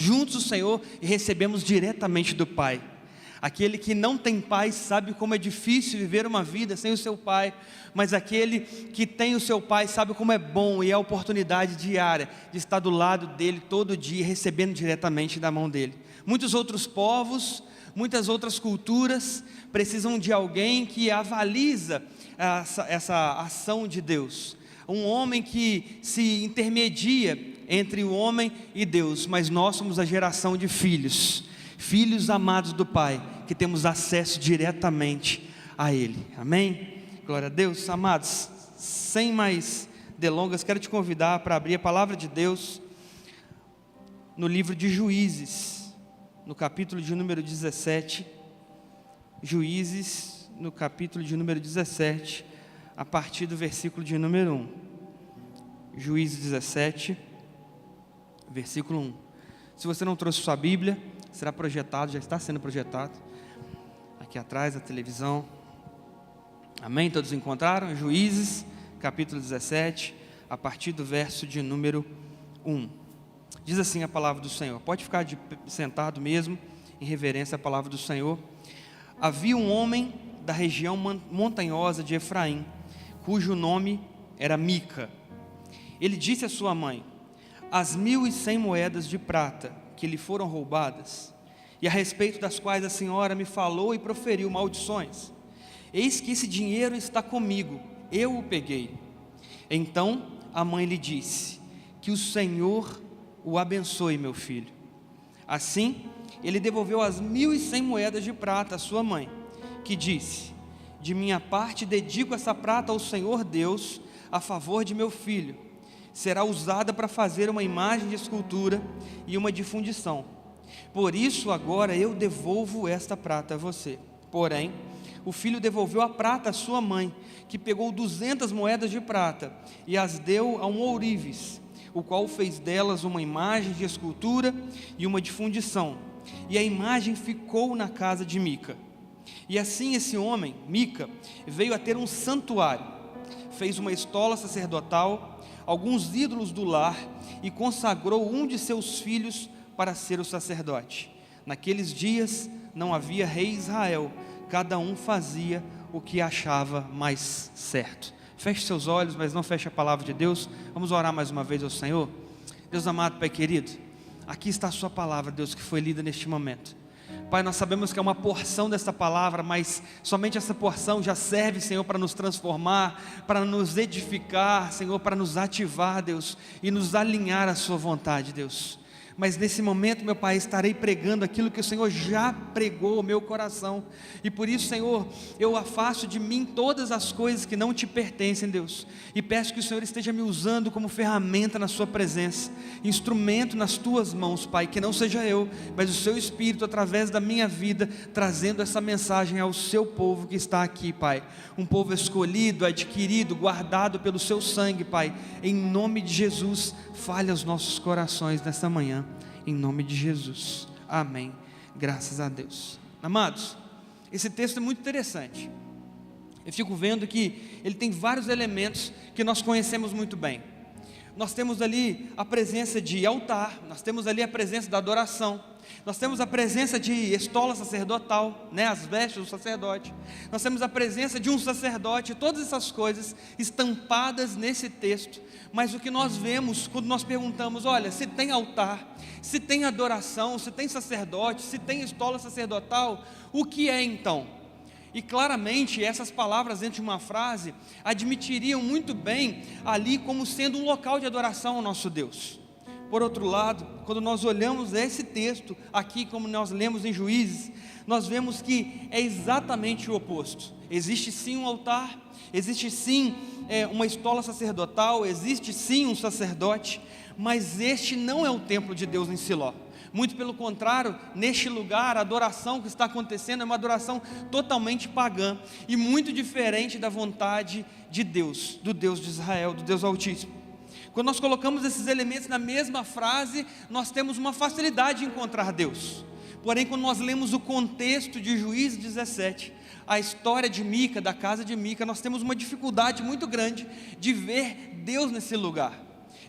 juntos o Senhor e recebemos diretamente do Pai. Aquele que não tem pai sabe como é difícil viver uma vida sem o seu pai, mas aquele que tem o seu pai sabe como é bom e é a oportunidade diária de estar do lado dele todo dia, recebendo diretamente da mão dele. Muitos outros povos, muitas outras culturas precisam de alguém que avaliza essa ação de Deus, um homem que se intermedia entre o homem e Deus, mas nós somos a geração de filhos amados do Pai, que temos acesso diretamente a Ele, amém? Glória a Deus. Amados, sem mais delongas, quero te convidar para abrir a palavra de Deus no livro de Juízes, no capítulo de número 17, Juízes, no capítulo de número 17, a partir do versículo de número 1, Juízes 17, versículo 1, se você não trouxe sua Bíblia, será projetado, já está sendo projetado, aqui atrás da televisão, amém? Todos encontraram? Juízes, capítulo 17, a partir do verso de número 1, diz assim a palavra do Senhor, pode ficar sentado mesmo, em reverência à palavra do Senhor. Havia um homem da região montanhosa de Efraim, cujo nome era Mica. Ele disse à sua mãe: as 1.100 moedas de prata que lhe foram roubadas, e a respeito das quais a senhora me falou e proferiu maldições, eis que esse dinheiro está comigo, eu o peguei. Então a mãe lhe disse: que o Senhor o abençoe, meu filho. Assim ele devolveu as 1.100 moedas de prata à sua mãe, que disse: de minha parte dedico essa prata ao Senhor Deus, a favor de meu filho. Será usada para fazer uma imagem de escultura e uma de fundição. Por isso agora eu devolvo esta prata a você. Porém, o filho devolveu a prata à sua mãe, que pegou 200 moedas de prata e as deu a um ourives, o qual fez delas uma imagem de escultura e uma de fundição. E a imagem ficou na casa de Mica. E assim esse homem, Mica, veio a ter um santuário, fez uma estola sacerdotal, alguns ídolos do lar, e consagrou um de seus filhos para ser o sacerdote. Naqueles dias não havia rei em Israel, cada um fazia o que achava mais certo. Feche seus olhos, mas não feche a palavra de Deus. Vamos orar mais uma vez ao Senhor. Deus amado, Pai querido, aqui está a sua palavra, Deus, que foi lida neste momento. Pai, nós sabemos que é uma porção desta palavra, mas somente essa porção já serve, Senhor, para nos transformar, para nos edificar, Senhor, para nos ativar, Deus, e nos alinhar à sua vontade, Deus. Mas nesse momento, meu Pai, estarei pregando aquilo que o Senhor já pregou ao meu coração, e por isso, Senhor, eu afasto de mim todas as coisas que não te pertencem, Deus, e peço que o Senhor esteja me usando como ferramenta na sua presença, instrumento nas tuas mãos, Pai, que não seja eu, mas o seu Espírito através da minha vida, trazendo essa mensagem ao seu povo que está aqui, Pai, um povo escolhido, adquirido, guardado pelo seu sangue, Pai, em nome de Jesus. Fale aos nossos corações nesta manhã, em nome de Jesus, amém, graças a Deus. Amados, esse texto é muito interessante. Eu fico vendo que ele tem vários elementos que nós conhecemos muito bem. Nós temos ali a presença de altar, nós temos ali a presença da adoração, nós temos a presença de estola sacerdotal, né, as vestes do sacerdote, nós temos a presença de um sacerdote, todas essas coisas estampadas nesse texto. Mas o que nós vemos quando nós perguntamos, olha, se tem altar, se tem adoração, se tem sacerdote, se tem estola sacerdotal, o que é então? E claramente essas palavras dentro de uma frase admitiriam muito bem ali como sendo um local de adoração ao nosso Deus. Por outro lado, quando nós olhamos esse texto aqui, como nós lemos em Juízes, nós vemos que é exatamente o oposto. Existe sim um altar, existe sim uma estola sacerdotal, existe sim um sacerdote, mas este não é o templo de Deus em Siló. Muito pelo contrário, neste lugar a adoração que está acontecendo é uma adoração totalmente pagã e muito diferente da vontade de Deus, do Deus de Israel, do Deus Altíssimo. Quando nós colocamos esses elementos na mesma frase, nós temos uma facilidade de encontrar Deus. Porém, quando nós lemos o contexto de Juízes 17, a história de Mica, da casa de Mica, nós temos uma dificuldade muito grande de ver Deus nesse lugar,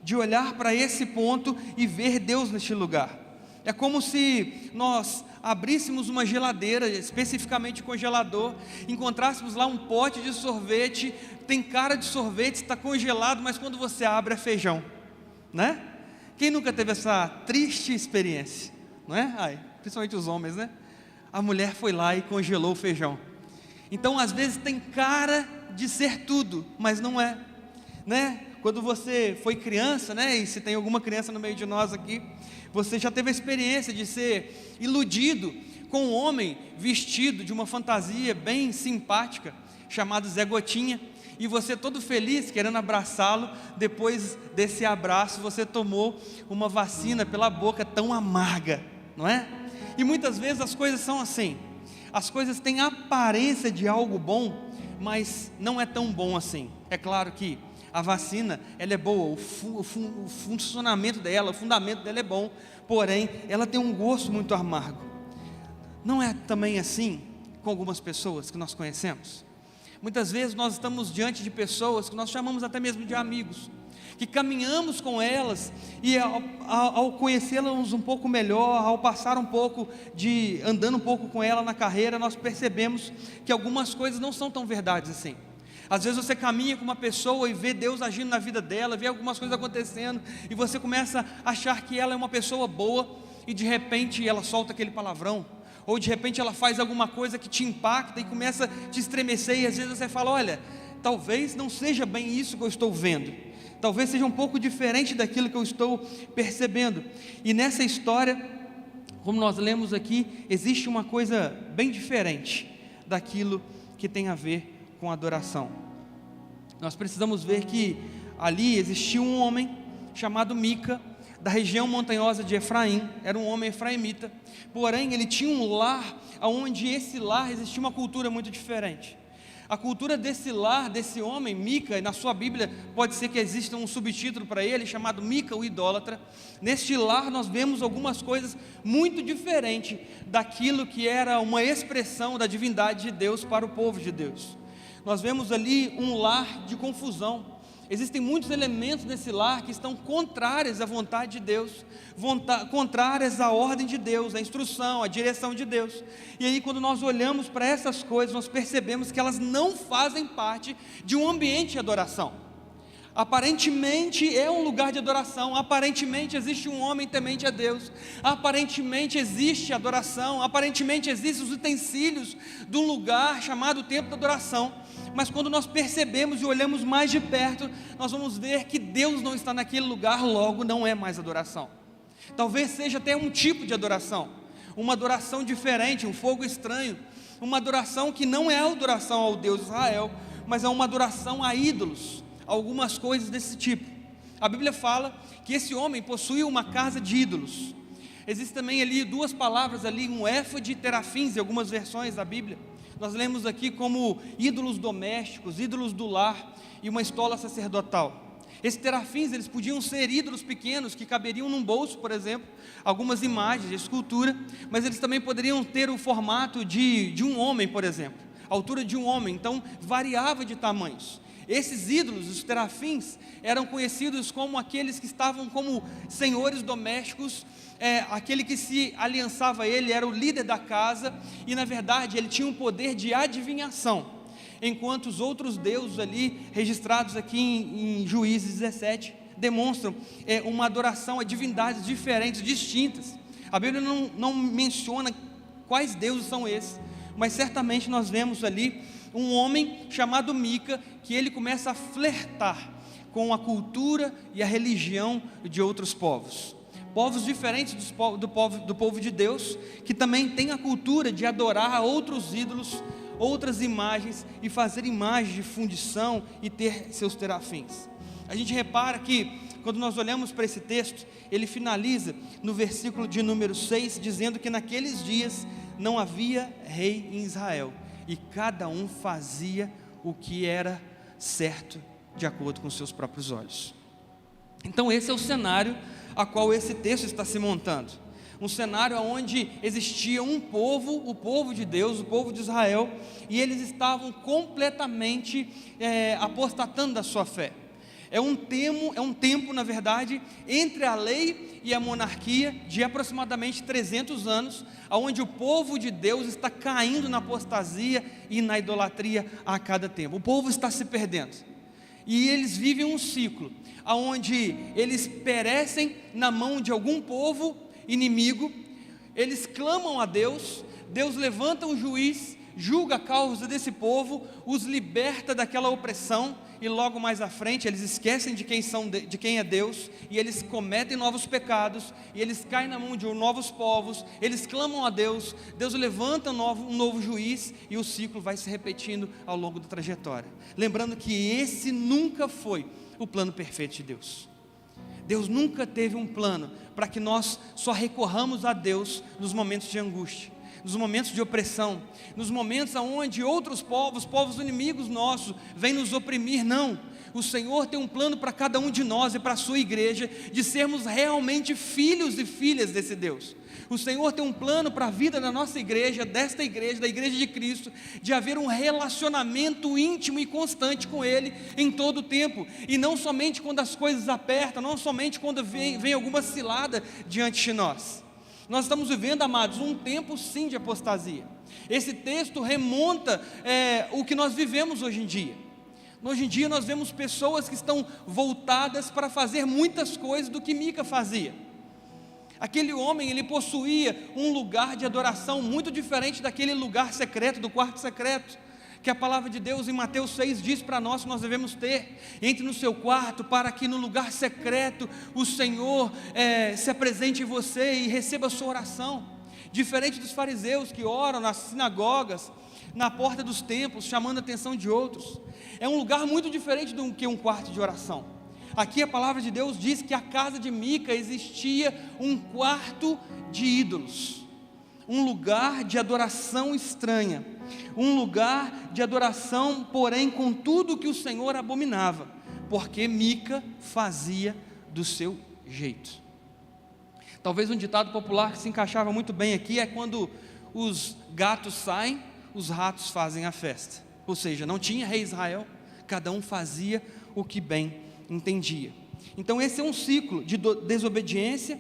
de olhar para esse ponto e ver Deus neste lugar. É como se nós abríssemos uma geladeira, especificamente congelador, encontrássemos lá um pote de sorvete, tem cara de sorvete, está congelado, mas quando você abre é feijão, né? Quem nunca teve essa triste experiência, não é? Principalmente os homens, né? A mulher foi lá e congelou o feijão. Então às vezes tem cara de ser tudo, mas não é, né? Quando você foi criança, né? E se tem alguma criança no meio de nós aqui, você já teve a experiência de ser iludido com um homem vestido de uma fantasia bem simpática, chamado Zé Gotinha, e você todo feliz, querendo abraçá-lo. Depois desse abraço, você tomou uma vacina pela boca tão amarga, não é? E muitas vezes as coisas são assim, as coisas têm a aparência de algo bom, mas não é tão bom assim. É claro que a vacina, ela é boa, o funcionamento dela, o fundamento dela é bom, porém, ela tem um gosto muito amargo. Não é também assim com algumas pessoas que nós conhecemos? Muitas vezes nós estamos diante de pessoas que nós chamamos até mesmo de amigos, que caminhamos com elas, e ao conhecê-las um pouco melhor, ao passar um pouco andando um pouco com ela na carreira, nós percebemos que algumas coisas não são tão verdades assim. Às vezes você caminha com uma pessoa e vê Deus agindo na vida dela, vê algumas coisas acontecendo, e você começa a achar que ela é uma pessoa boa, e de repente ela solta aquele palavrão, ou de repente ela faz alguma coisa que te impacta e começa a te estremecer, e às vezes você fala: olha, talvez não seja bem isso que eu estou vendo, talvez seja um pouco diferente daquilo que eu estou percebendo. E nessa história, como nós lemos aqui, existe uma coisa bem diferente daquilo que tem a ver com adoração. Nós precisamos ver que ali existia um homem chamado Mica, da região montanhosa de Efraim. Era um homem efraimita, porém ele tinha um lar, onde esse lar existia uma cultura muito diferente. A cultura desse lar, desse homem, Mica, e na sua Bíblia pode ser que exista um subtítulo para ele, chamado Mica, o idólatra. Neste lar nós vemos algumas coisas muito diferentes daquilo que era uma expressão da divindade de Deus para o povo de Deus. Nós vemos ali um lar de confusão. Existem muitos elementos nesse lar que estão contrários à vontade de Deus, contrárias à ordem de Deus, à instrução, à direção de Deus. E aí, quando nós olhamos para essas coisas, nós percebemos que elas não fazem parte de um ambiente de adoração. Aparentemente é um lugar de adoração, aparentemente existe um homem temente a Deus, aparentemente existe adoração, aparentemente existem os utensílios de um lugar chamado templo da adoração, mas quando nós percebemos e olhamos mais de perto, nós vamos ver que Deus não está naquele lugar, logo não é mais adoração. Talvez seja até um tipo de adoração, uma adoração diferente, um fogo estranho, uma adoração que não é a adoração ao Deus de Israel, mas é uma adoração a ídolos, algumas coisas desse tipo. A Bíblia fala que esse homem possuía uma casa de ídolos. Existe também ali duas palavras ali, um éfode e terafins, em algumas versões da Bíblia. Nós lemos aqui como ídolos domésticos, ídolos do lar e uma estola sacerdotal. Esses terafins, eles podiam ser ídolos pequenos que caberiam num bolso, por exemplo, algumas imagens de escultura, mas eles também poderiam ter o formato de um homem, por exemplo, a altura de um homem, então variava de tamanhos. Esses ídolos, os terafins, eram conhecidos como aqueles que estavam como senhores domésticos. Aquele que se aliançava a ele era o líder da casa, e na verdade ele tinha um poder de adivinhação, enquanto os outros deuses ali, registrados aqui em Juízes 17, demonstram uma adoração a divindades diferentes, distintas. A Bíblia não menciona quais deuses são esses, mas certamente nós vemos ali um homem chamado Mica, que ele começa a flertar com a cultura e a religião de outros povos. Povos diferentes do povo de Deus, que também tem a cultura de adorar outros ídolos, outras imagens, e fazer imagens de fundição e ter seus terafins. A gente repara que, quando nós olhamos para esse texto, ele finaliza no versículo de número 6, dizendo que naqueles dias não havia rei em Israel, e cada um fazia o que era certo, de acordo com seus próprios olhos. Então esse é o cenário a qual esse texto está se montando. Um cenário onde existia um povo, o povo de Deus, o povo de Israel, e eles estavam completamente apostatando da sua fé. É um tempo, na verdade, entre a lei e a monarquia, de aproximadamente 300 anos, onde o povo de Deus está caindo na apostasia e na idolatria a cada tempo. O povo está se perdendo, e eles vivem um ciclo, onde eles perecem na mão de algum povo inimigo. Eles clamam a Deus, Deus levanta um juiz, julga a causa desse povo, os liberta daquela opressão, e logo mais à frente eles esquecem de quem é Deus, e eles cometem novos pecados, e eles caem na mão de novos povos. Eles clamam a Deus, Deus levanta um novo juiz, e o ciclo vai se repetindo ao longo da trajetória. Lembrando que esse nunca foi o plano perfeito de Deus. Deus nunca teve um plano para que nós só recorramos a Deus nos momentos de angústia, nos momentos de opressão, nos momentos onde outros povos inimigos nossos, vêm nos oprimir. Não, o Senhor tem um plano para cada um de nós e para a sua igreja, de sermos realmente filhos e filhas desse Deus. O Senhor tem um plano para a vida da nossa igreja, desta igreja, da igreja de Cristo, de haver um relacionamento íntimo e constante com Ele em todo o tempo, e não somente quando as coisas apertam, não somente quando vem alguma cilada diante de nós. Nós estamos vivendo, amados, um tempo sim de apostasia. Esse texto remonta o que nós vivemos hoje em dia. Hoje em dia nós vemos pessoas que estão voltadas para fazer muitas coisas do que Mica fazia. Aquele homem, ele possuía um lugar de adoração muito diferente daquele lugar secreto, do quarto secreto, que a palavra de Deus em Mateus 6 diz para nós que nós devemos ter. Entre no seu quarto, para que no lugar secreto o Senhor se apresente em você e receba a sua oração. Diferente dos fariseus que oram nas sinagogas, na porta dos templos, chamando a atenção de outros. É um lugar muito diferente do que um quarto de oração. Aqui a palavra de Deus diz que a casa de Mica existia um quarto de ídolos, um lugar de adoração estranha, um lugar de adoração, porém com tudo que o Senhor abominava, porque Mica fazia do seu jeito. Talvez um ditado popular que se encaixava muito bem aqui é: quando os gatos saem, os ratos fazem a festa. Ou seja, não tinha rei Israel, cada um fazia o que bem entendia. Então esse é um ciclo de desobediência,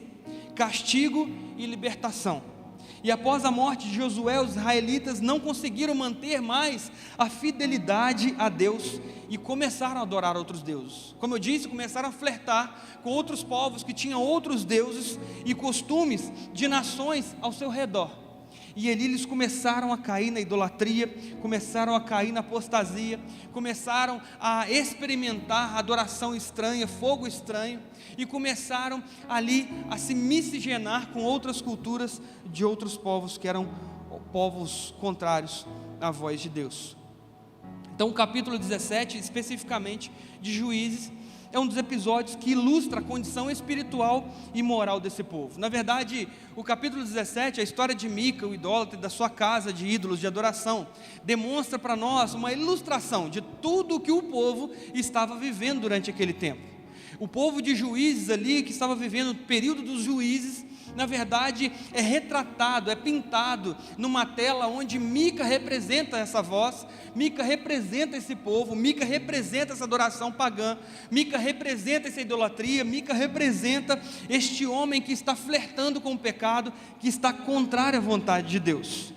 castigo e libertação. E após a morte de Josué, os israelitas não conseguiram manter mais a fidelidade a Deus e começaram a adorar outros deuses. Como eu disse, começaram a flertar com outros povos que tinham outros deuses e costumes de nações ao seu redor. E ali eles começaram a cair na idolatria, começaram a cair na apostasia, começaram a experimentar adoração estranha, fogo estranho, e começaram ali a se miscigenar com outras culturas de outros povos, que eram povos contrários à voz de Deus. Então o capítulo 17, especificamente de Juízes, é um dos episódios que ilustra a condição espiritual e moral desse povo. Na verdade, o capítulo 17, a história de Mica, o idólatra, da sua casa de ídolos de adoração, demonstra para nós uma ilustração de tudo o que o povo estava vivendo durante aquele tempo. O povo de Juízes ali, que estava vivendo o período dos juízes, na verdade é retratado, é pintado numa tela onde Mica representa essa voz, Mica representa esse povo, Mica representa essa adoração pagã, Mica representa essa idolatria, Mica representa este homem que está flertando com o pecado, que está contrário à vontade de Deus.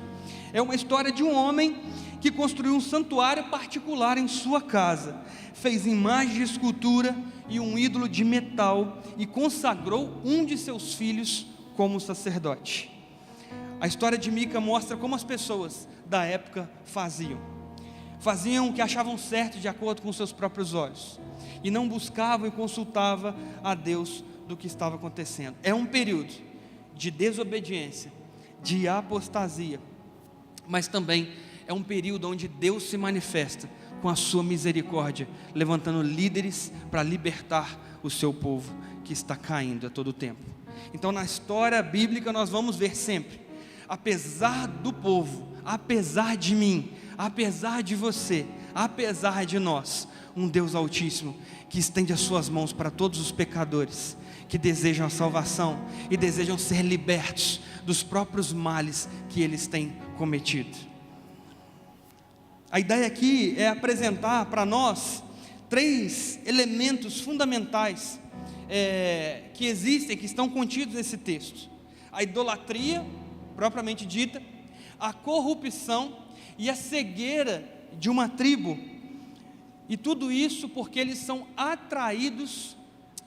É uma história de um homem que construiu um santuário particular em sua casa, fez imagem de escultura e um ídolo de metal e consagrou um de seus filhos como sacerdote. A história de Mica mostra como as pessoas da época faziam o que achavam certo de acordo com seus próprios olhos, e não buscavam e consultavam a Deus do que estava acontecendo. É um período de desobediência, de apostasia, mas também é um período onde Deus se manifesta com a sua misericórdia, levantando líderes para libertar o seu povo que está caindo a todo tempo. Então na história bíblica nós vamos ver sempre, apesar do povo, apesar de mim, apesar de você, apesar de nós, um Deus altíssimo que estende as suas mãos para todos os pecadores que desejam a salvação e desejam ser libertos dos próprios males que eles têm cometido. A ideia aqui é apresentar para nós três elementos fundamentais que existem, que estão contidos nesse texto: a idolatria, propriamente dita, a corrupção e a cegueira de uma tribo, e tudo isso porque eles são atraídos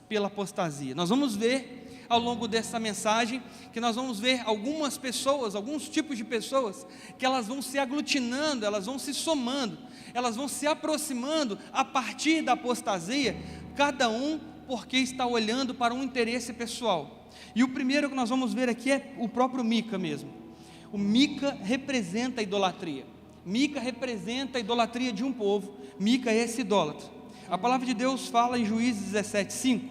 pela apostasia. Nós vamos ver ao longo dessa mensagem que nós vamos ver algumas pessoas, alguns tipos de pessoas, que elas vão se aglutinando, elas vão se somando, elas vão se aproximando a partir da apostasia, cada um porque está olhando para um interesse pessoal. E o primeiro que nós vamos ver aqui é o próprio Mica mesmo. O Mica representa a idolatria. Mica representa a idolatria de um povo. Mica é esse idólatra. A palavra de Deus fala em Juízes 17:5: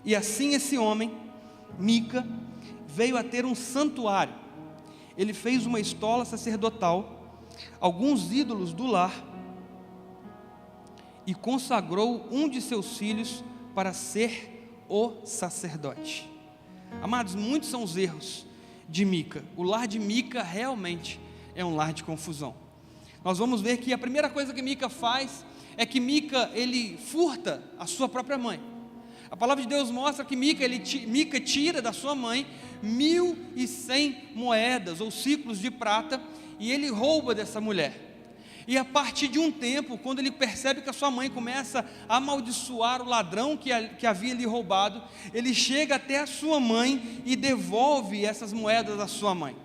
e assim esse homem, Mica, veio a ter um santuário. Ele fez uma estola sacerdotal, alguns ídolos do lar, e consagrou um de seus filhos para ser o sacerdote. Amados, muitos são os erros de Mica. O lar de Mica realmente é um lar de confusão. Nós vamos ver que a primeira coisa que Mica faz é que Mica, ele furta a sua própria mãe. A palavra de Deus mostra que Mica tira da sua mãe 1.100 moedas ou ciclos de prata, e ele rouba dessa mulher. E a partir de um tempo, quando ele percebe que a sua mãe começa a amaldiçoar o ladrão que havia lhe roubado, ele chega até a sua mãe e devolve essas moedas à sua mãe.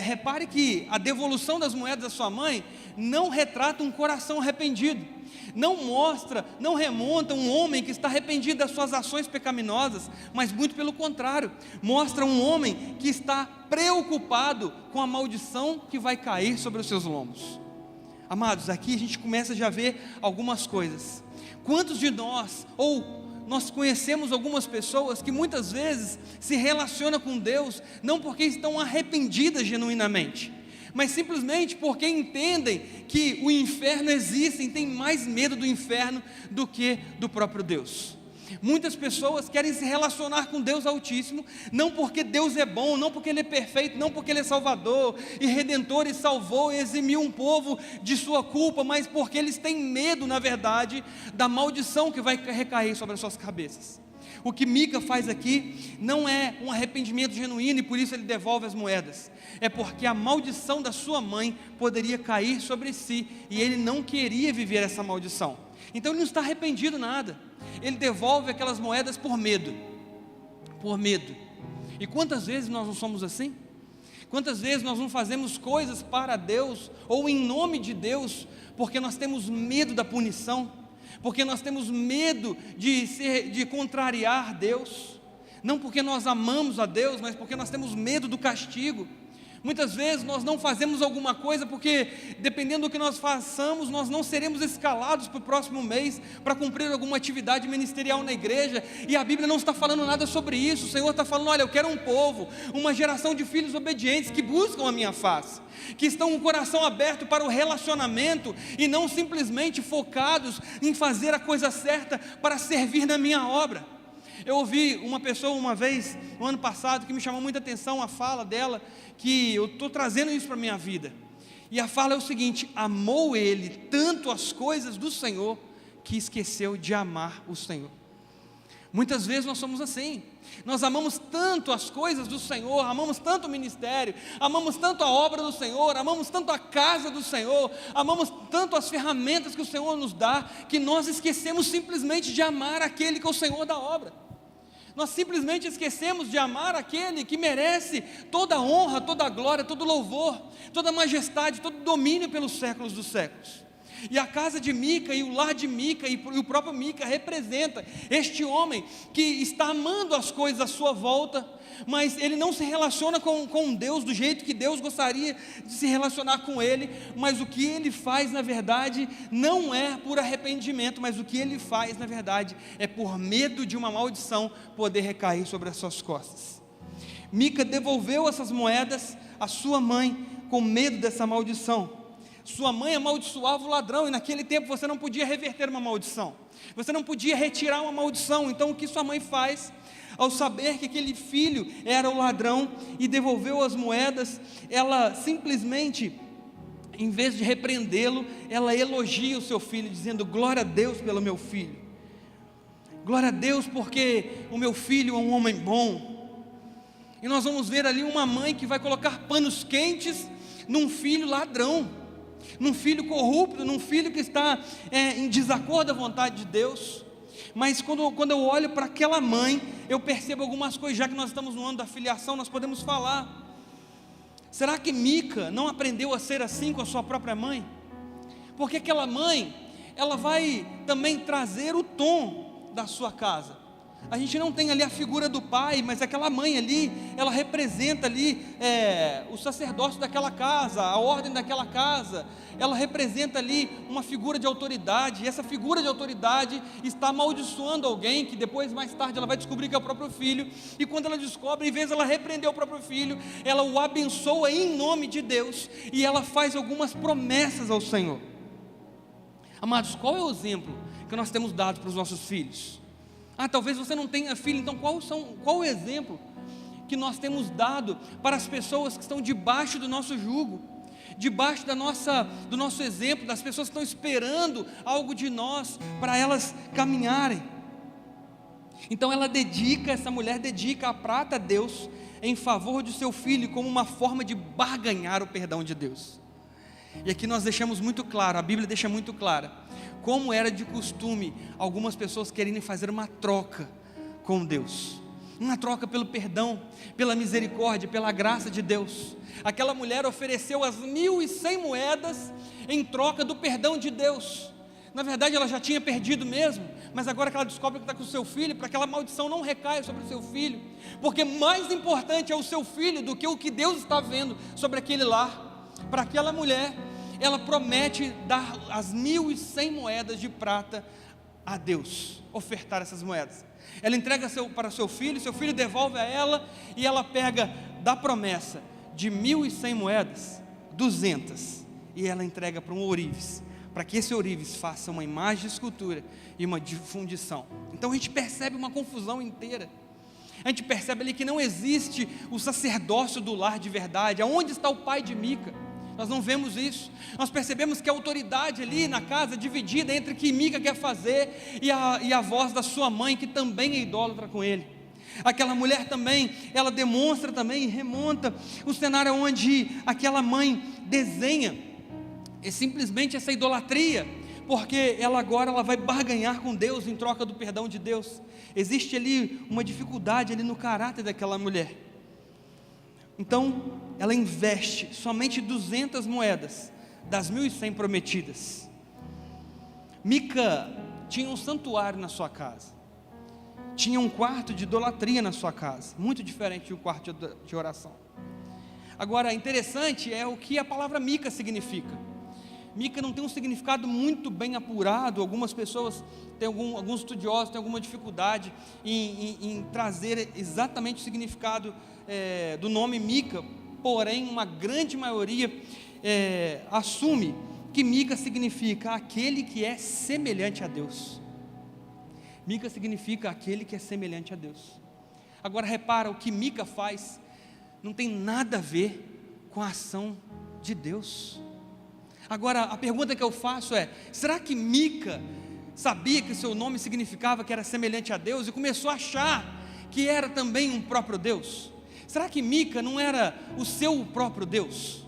Repare que a devolução das moedas da sua mãe não retrata um coração arrependido, não mostra, não remonta um homem que está arrependido das suas ações pecaminosas, mas muito pelo contrário, mostra um homem que está preocupado com a maldição que vai cair sobre os seus lombos. Amados, aqui a gente começa já a ver algumas coisas. Quantos de nós, ou nós conhecemos algumas pessoas que muitas vezes se relacionam com Deus, não porque estão arrependidas genuinamente, mas simplesmente porque entendem que o inferno existe e têm mais medo do inferno do que do próprio Deus. Muitas pessoas querem se relacionar com Deus Altíssimo, não porque Deus é bom, não porque Ele é perfeito, não porque Ele é Salvador e Redentor e salvou e eximiu um povo de sua culpa, mas porque eles têm medo, na verdade, da maldição que vai recair sobre as suas cabeças. O que Mica faz aqui não é um arrependimento genuíno e por isso ele devolve as moedas, é porque a maldição da sua mãe poderia cair sobre si e ele não queria viver essa maldição. Então ele não está arrependido nada, ele devolve aquelas moedas por medo. E quantas vezes nós não somos assim? Quantas vezes nós não fazemos coisas para Deus ou em nome de Deus porque nós temos medo da punição, porque nós temos medo de contrariar Deus, não porque nós amamos a Deus, mas porque nós temos medo do castigo. Muitas vezes nós não fazemos alguma coisa porque, dependendo do que nós façamos, nós não seremos escalados para o próximo mês para cumprir alguma atividade ministerial na igreja, e a Bíblia não está falando nada sobre isso. O Senhor está falando: olha, eu quero um povo, uma geração de filhos obedientes que buscam a minha face, que estão com o coração aberto para o relacionamento e não simplesmente focados em fazer a coisa certa para servir na minha obra. Eu ouvi uma pessoa uma vez, no ano passado, que me chamou muita atenção a fala dela, que eu estou trazendo isso para a minha vida, e a fala é o seguinte: amou ele tanto as coisas do Senhor, que esqueceu de amar o Senhor. Muitas vezes nós somos assim, nós amamos tanto as coisas do Senhor, amamos tanto o ministério, amamos tanto a obra do Senhor, amamos tanto a casa do Senhor, amamos tanto as ferramentas que o Senhor nos dá, que nós esquecemos simplesmente de amar aquele que é o Senhor da obra. Nós simplesmente esquecemos de amar aquele que merece toda a honra, toda a glória, todo o louvor, toda a majestade, todo o domínio pelos séculos dos séculos. E a casa de Mica e o lar de Mica e o próprio Mica representa este homem que está amando as coisas à sua volta, mas ele não se relaciona com Deus do jeito que Deus gostaria de se relacionar com ele. Mas o que ele faz na verdade não é por arrependimento, mas o que ele faz na verdade é por medo de uma maldição poder recair sobre as suas costas. Mica devolveu essas moedas à sua mãe com medo dessa maldição. Sua mãe amaldiçoava o ladrão, e naquele tempo você não podia reverter uma maldição, você não podia retirar uma maldição. Então o que sua mãe faz? Ao saber que aquele filho era o ladrão e devolveu as moedas, ela simplesmente em vez de repreendê-lo, ela elogia o seu filho, dizendo: glória a Deus pelo meu filho, glória a Deus porque o meu filho é um homem bom. E nós vamos ver ali uma mãe que vai colocar panos quentes num filho ladrão, num filho corrupto, num filho que está em desacordo à vontade de Deus. Mas quando eu olho para aquela mãe, eu percebo algumas coisas. Já que nós estamos no ano da filiação, nós podemos falar: será que Mica não aprendeu a ser assim com a sua própria mãe? Porque aquela mãe, ela vai também trazer o tom da sua casa. A gente não tem ali a figura do pai, mas aquela mãe ali, ela representa ali o sacerdócio daquela casa, a ordem daquela casa. Ela representa ali uma figura de autoridade, e essa figura de autoridade está amaldiçoando alguém, que depois, mais tarde, ela vai descobrir que é o próprio filho. E quando ela descobre, em vez de ela repreender o próprio filho, ela o abençoa em nome de Deus, e ela faz algumas promessas ao Senhor. Amados, qual é o exemplo que nós temos dado para os nossos filhos? Talvez você não tenha filho, então qual o exemplo que nós temos dado para as pessoas que estão debaixo do nosso jugo, debaixo do nosso exemplo, das pessoas que estão esperando algo de nós para elas caminharem? Então essa mulher dedica a prata a Deus em favor de seu filho, como uma forma de barganhar o perdão de Deus. E aqui nós deixamos muito claro, a Bíblia deixa muito clara, como era de costume algumas pessoas quererem fazer uma troca com Deus, uma troca pelo perdão, pela misericórdia, pela graça de Deus. Aquela mulher ofereceu as 1.100 moedas em troca do perdão de Deus. Na verdade ela já tinha perdido mesmo, mas agora que ela descobre que está com o seu filho, para que aquela maldição não recaia sobre o seu filho, porque mais importante é o seu filho do que o que Deus está vendo sobre aquele lar. Para aquela mulher, ela promete dar as 1.100 moedas de prata a Deus, ofertar essas moedas. Ela entrega para seu filho devolve a ela, e ela pega da promessa de 1.100 moedas, 200, e ela entrega para um ourives, para que esse ourives faça uma imagem de escultura e uma de fundição. Então a gente percebe uma confusão inteira. A gente percebe ali que não existe o sacerdócio do lar de verdade. Aonde está o pai de Mica? Nós não vemos isso. Nós percebemos que a autoridade ali na casa é dividida entre o que Mica quer fazer e a voz da sua mãe, que também é idólatra com ele. Aquela mulher também, ela demonstra também, remonta o cenário onde aquela mãe desenha simplesmente essa idolatria, porque ela vai barganhar com Deus em troca do perdão de Deus. Existe ali uma dificuldade ali no caráter daquela mulher. Então ela investe somente 200 moedas das 1.100 prometidas. Mica tinha um santuário na sua casa, tinha um quarto de idolatria na sua casa, muito diferente de um quarto de oração. Agora, interessante é o que a palavra Mica significa. Mica não tem um significado muito bem apurado. Algumas pessoas alguns estudiosos têm alguma dificuldade em trazer exatamente o significado do nome Mica, porém uma grande maioria assume que Mica significa aquele que é semelhante a Deus. Mica significa aquele que é semelhante a Deus. Agora repara, o que Mica faz não tem nada a ver com a ação de Deus. Agora a pergunta que eu faço é: será que Mica sabia que o seu nome significava que era semelhante a Deus e começou a achar que era também um próprio Deus? Será que Mica não era o seu próprio Deus?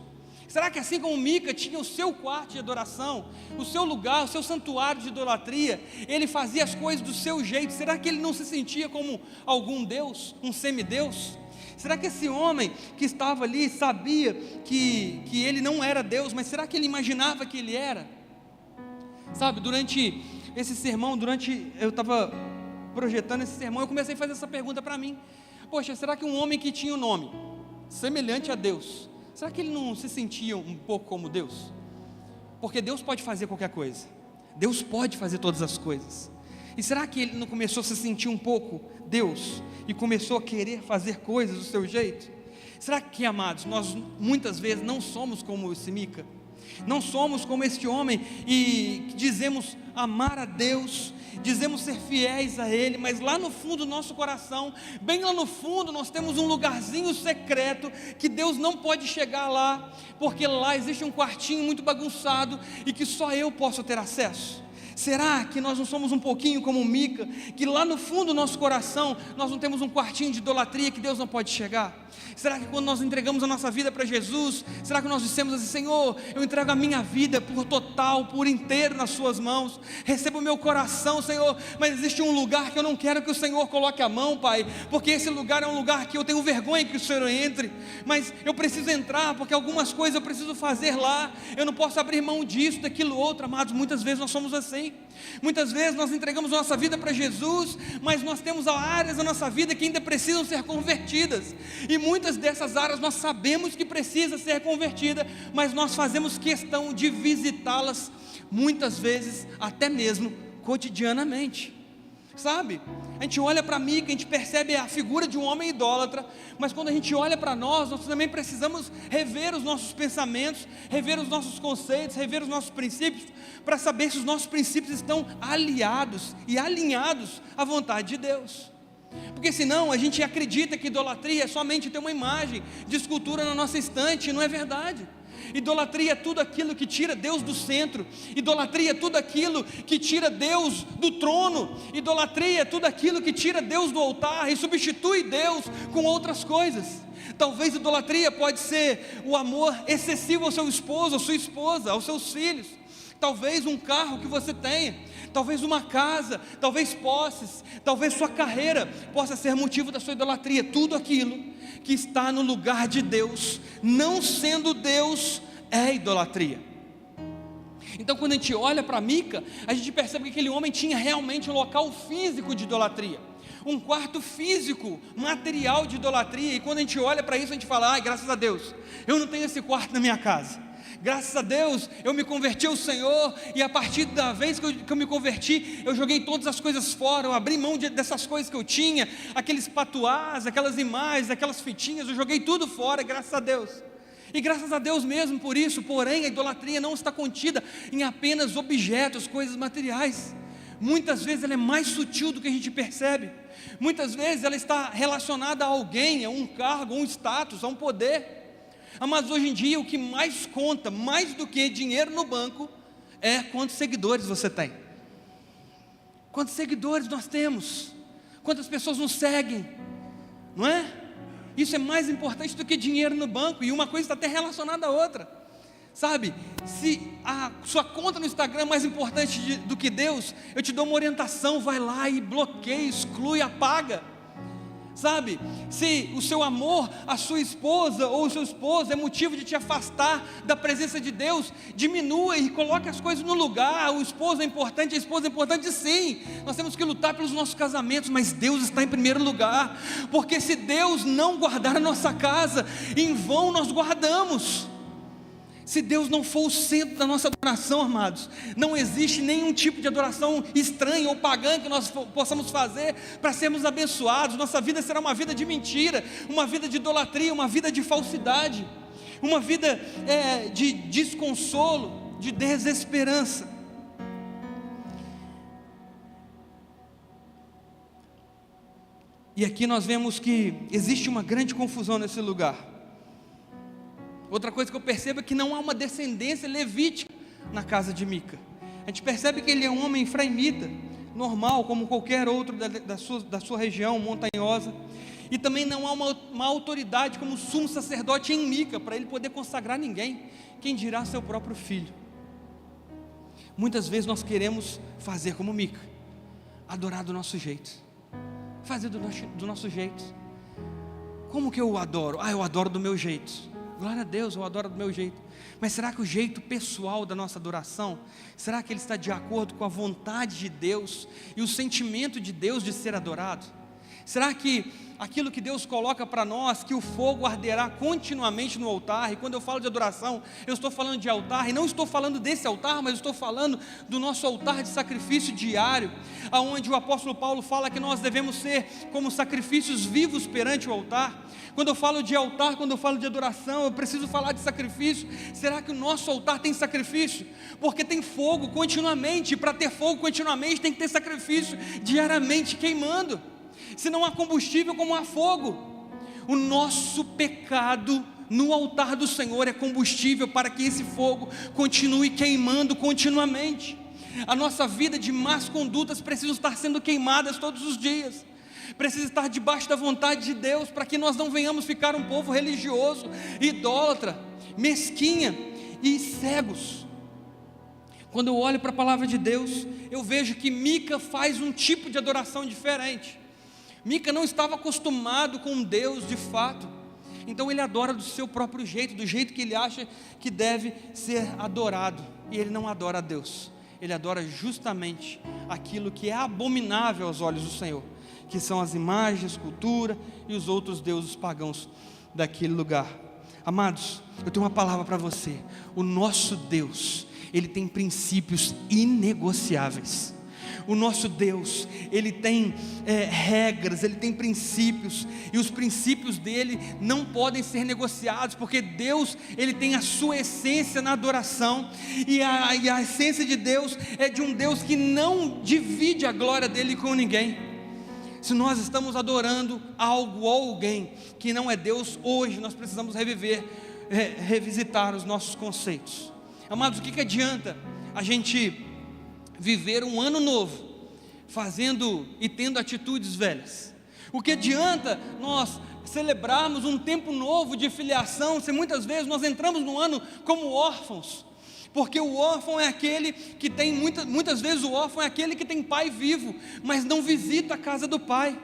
Será que assim como Mica tinha o seu quarto de adoração, o seu lugar, o seu santuário de idolatria, ele fazia as coisas do seu jeito? Será que ele não se sentia como algum Deus, um semideus? Será que esse homem que estava ali sabia que ele não era Deus, mas será que ele imaginava que ele era? Sabe, durante esse sermão, eu estava projetando esse sermão, eu comecei a fazer essa pergunta para mim: poxa, será que um homem que tinha um nome semelhante a Deus, será que ele não se sentia um pouco como Deus? Porque Deus pode fazer qualquer coisa, Deus pode fazer todas as coisas. E será que ele não começou a se sentir um pouco Deus e começou a querer fazer coisas do seu jeito? Será que, amados, nós muitas vezes não somos como esse Mica? Não somos como este homem e dizemos amar a Deus, dizemos ser fiéis a Ele, mas lá no fundo do nosso coração, bem lá no fundo, nós temos um lugarzinho secreto que Deus não pode chegar lá, porque lá existe um quartinho muito bagunçado e que só eu posso ter acesso. Será que nós não somos um pouquinho como Mica, que lá no fundo do nosso coração nós não temos um quartinho de idolatria que Deus não pode chegar? Será que quando nós entregamos a nossa vida para Jesus, será que nós dissemos assim: Senhor, eu entrego a minha vida por total, por inteiro nas suas mãos, receba o meu coração, Senhor, mas existe um lugar que eu não quero que o Senhor coloque a mão, Pai, porque esse lugar é um lugar que eu tenho vergonha que o Senhor entre, mas eu preciso entrar, porque algumas coisas eu preciso fazer lá, eu não posso abrir mão disso, daquilo outro. Amados, muitas vezes nós somos assim, muitas vezes nós entregamos a nossa vida para Jesus, mas nós temos áreas da nossa vida que ainda precisam ser convertidas, e muitas dessas áreas nós sabemos que precisa ser convertida, mas nós fazemos questão de visitá-las, muitas vezes até mesmo cotidianamente, sabe? A gente olha para Mica, a gente percebe a figura de um homem idólatra, mas quando a gente olha para nós também precisamos rever os nossos pensamentos, rever os nossos conceitos, rever os nossos princípios, para saber se os nossos princípios estão aliados e alinhados à vontade de Deus. Porque senão a gente acredita que idolatria é somente ter uma imagem de escultura na nossa estante, e não é verdade. Idolatria é tudo aquilo que tira Deus do centro, idolatria é tudo aquilo que tira Deus do trono, idolatria é tudo aquilo que tira Deus do altar e substitui Deus com outras coisas. Talvez idolatria pode ser o amor excessivo ao seu esposo, à sua esposa, aos seus filhos, talvez um carro que você tenha, talvez uma casa, talvez posses, talvez sua carreira possa ser motivo da sua idolatria. Tudo aquilo que está no lugar de Deus, não sendo Deus, é idolatria. Então quando a gente olha para Mica, a gente percebe que aquele homem tinha realmente um local físico de idolatria, um quarto físico, material de idolatria, e quando a gente olha para isso a gente fala: ai, graças a Deus, eu não tenho esse quarto na minha casa. Graças a Deus, eu me converti ao Senhor, e a partir da vez que eu me converti, eu joguei todas as coisas fora, eu abri mão dessas coisas que eu tinha, aqueles patuás, aquelas imagens, aquelas fitinhas, eu joguei tudo fora, graças a Deus. E graças a Deus mesmo por isso. Porém, a idolatria não está contida em apenas objetos, coisas materiais. Muitas vezes ela é mais sutil do que a gente percebe. Muitas vezes ela está relacionada a alguém, a um cargo, a um status, a um poder. Mas hoje em dia o que mais conta, mais do que dinheiro no banco, é quantos seguidores você tem. Quantos seguidores nós temos, quantas pessoas nos seguem, não é? Isso é mais importante do que dinheiro no banco, e uma coisa está até relacionada à outra, sabe? Se a sua conta no Instagram é mais importante do que Deus, eu te dou uma orientação: vai lá e bloqueia, exclui, apaga. Sabe, se o seu amor à sua esposa ou o seu esposo é motivo de te afastar da presença de Deus, diminua e coloque as coisas no lugar. O esposo é importante, a esposa é importante, sim, nós temos que lutar pelos nossos casamentos, mas Deus está em primeiro lugar, porque se Deus não guardar a nossa casa, em vão nós guardamos. Se Deus não for o centro da nossa adoração, amados, não existe nenhum tipo de adoração estranha ou pagã que nós possamos fazer para sermos abençoados. Nossa vida será uma vida de mentira, uma vida de idolatria, uma vida de falsidade, uma vida de desconsolo, de desesperança. E aqui nós vemos que existe uma grande confusão nesse lugar. Outra coisa que eu percebo é que não há uma descendência levítica na casa de Mica. A gente percebe que ele é um homem efraimita, normal, como qualquer outro da sua região montanhosa. E também não há uma autoridade como sumo sacerdote em Mica, para ele poder consagrar ninguém, quem dirá seu próprio filho. Muitas vezes nós queremos fazer como Mica, adorar do nosso jeito, fazer do nosso jeito. Como que eu adoro? Eu adoro do meu jeito. Glória a Deus, eu adoro do meu jeito. Mas será que o jeito pessoal da nossa adoração, será que ele está de acordo com a vontade de Deus e o sentimento de Deus de ser adorado? Será que aquilo que Deus coloca para nós, que o fogo arderá continuamente no altar, e quando eu falo de adoração, eu estou falando de altar, e não estou falando desse altar, mas estou falando do nosso altar de sacrifício diário, aonde o apóstolo Paulo fala que nós devemos ser como sacrifícios vivos perante o altar. Quando eu falo de altar, quando eu falo de adoração, eu preciso falar de sacrifício. Será que o nosso altar tem sacrifício? Porque tem fogo continuamente, e para ter fogo continuamente tem que ter sacrifício diariamente queimando. Se não há combustível, como há fogo? O nosso pecado no altar do Senhor é combustível para que esse fogo continue queimando continuamente. A nossa vida de más condutas precisa estar sendo queimadas todos os dias, precisa estar debaixo da vontade de Deus, para que nós não venhamos ficar um povo religioso, idólatra, mesquinha e cegos. Quando eu olho para a palavra de Deus, eu vejo que Mica faz um tipo de adoração diferente. Mica não estava acostumado com Deus de fato, então ele adora do seu próprio jeito, do jeito que ele acha que deve ser adorado, e ele não adora a Deus, ele adora justamente aquilo que é abominável aos olhos do Senhor, que são as imagens, escultura e os outros deuses pagãos daquele lugar. Amados, eu tenho uma palavra para você: o nosso Deus, Ele tem princípios inegociáveis. O nosso Deus, Ele tem regras, Ele tem princípios, e os princípios dEle não podem ser negociados, porque Deus, Ele tem a sua essência na adoração, e a essência de Deus é de um Deus que não divide a glória dEle com ninguém. Se nós estamos adorando algo ou alguém que não é Deus, hoje nós precisamos revisitar os nossos conceitos. Amados, o que adianta a gente viver um ano novo fazendo e tendo atitudes velhas? O que adianta nós celebrarmos um tempo novo de filiação, se muitas vezes nós entramos no ano como órfãos? Porque o órfão é aquele que tem, muitas vezes o órfão é aquele que tem pai vivo, mas não visita a casa do pai.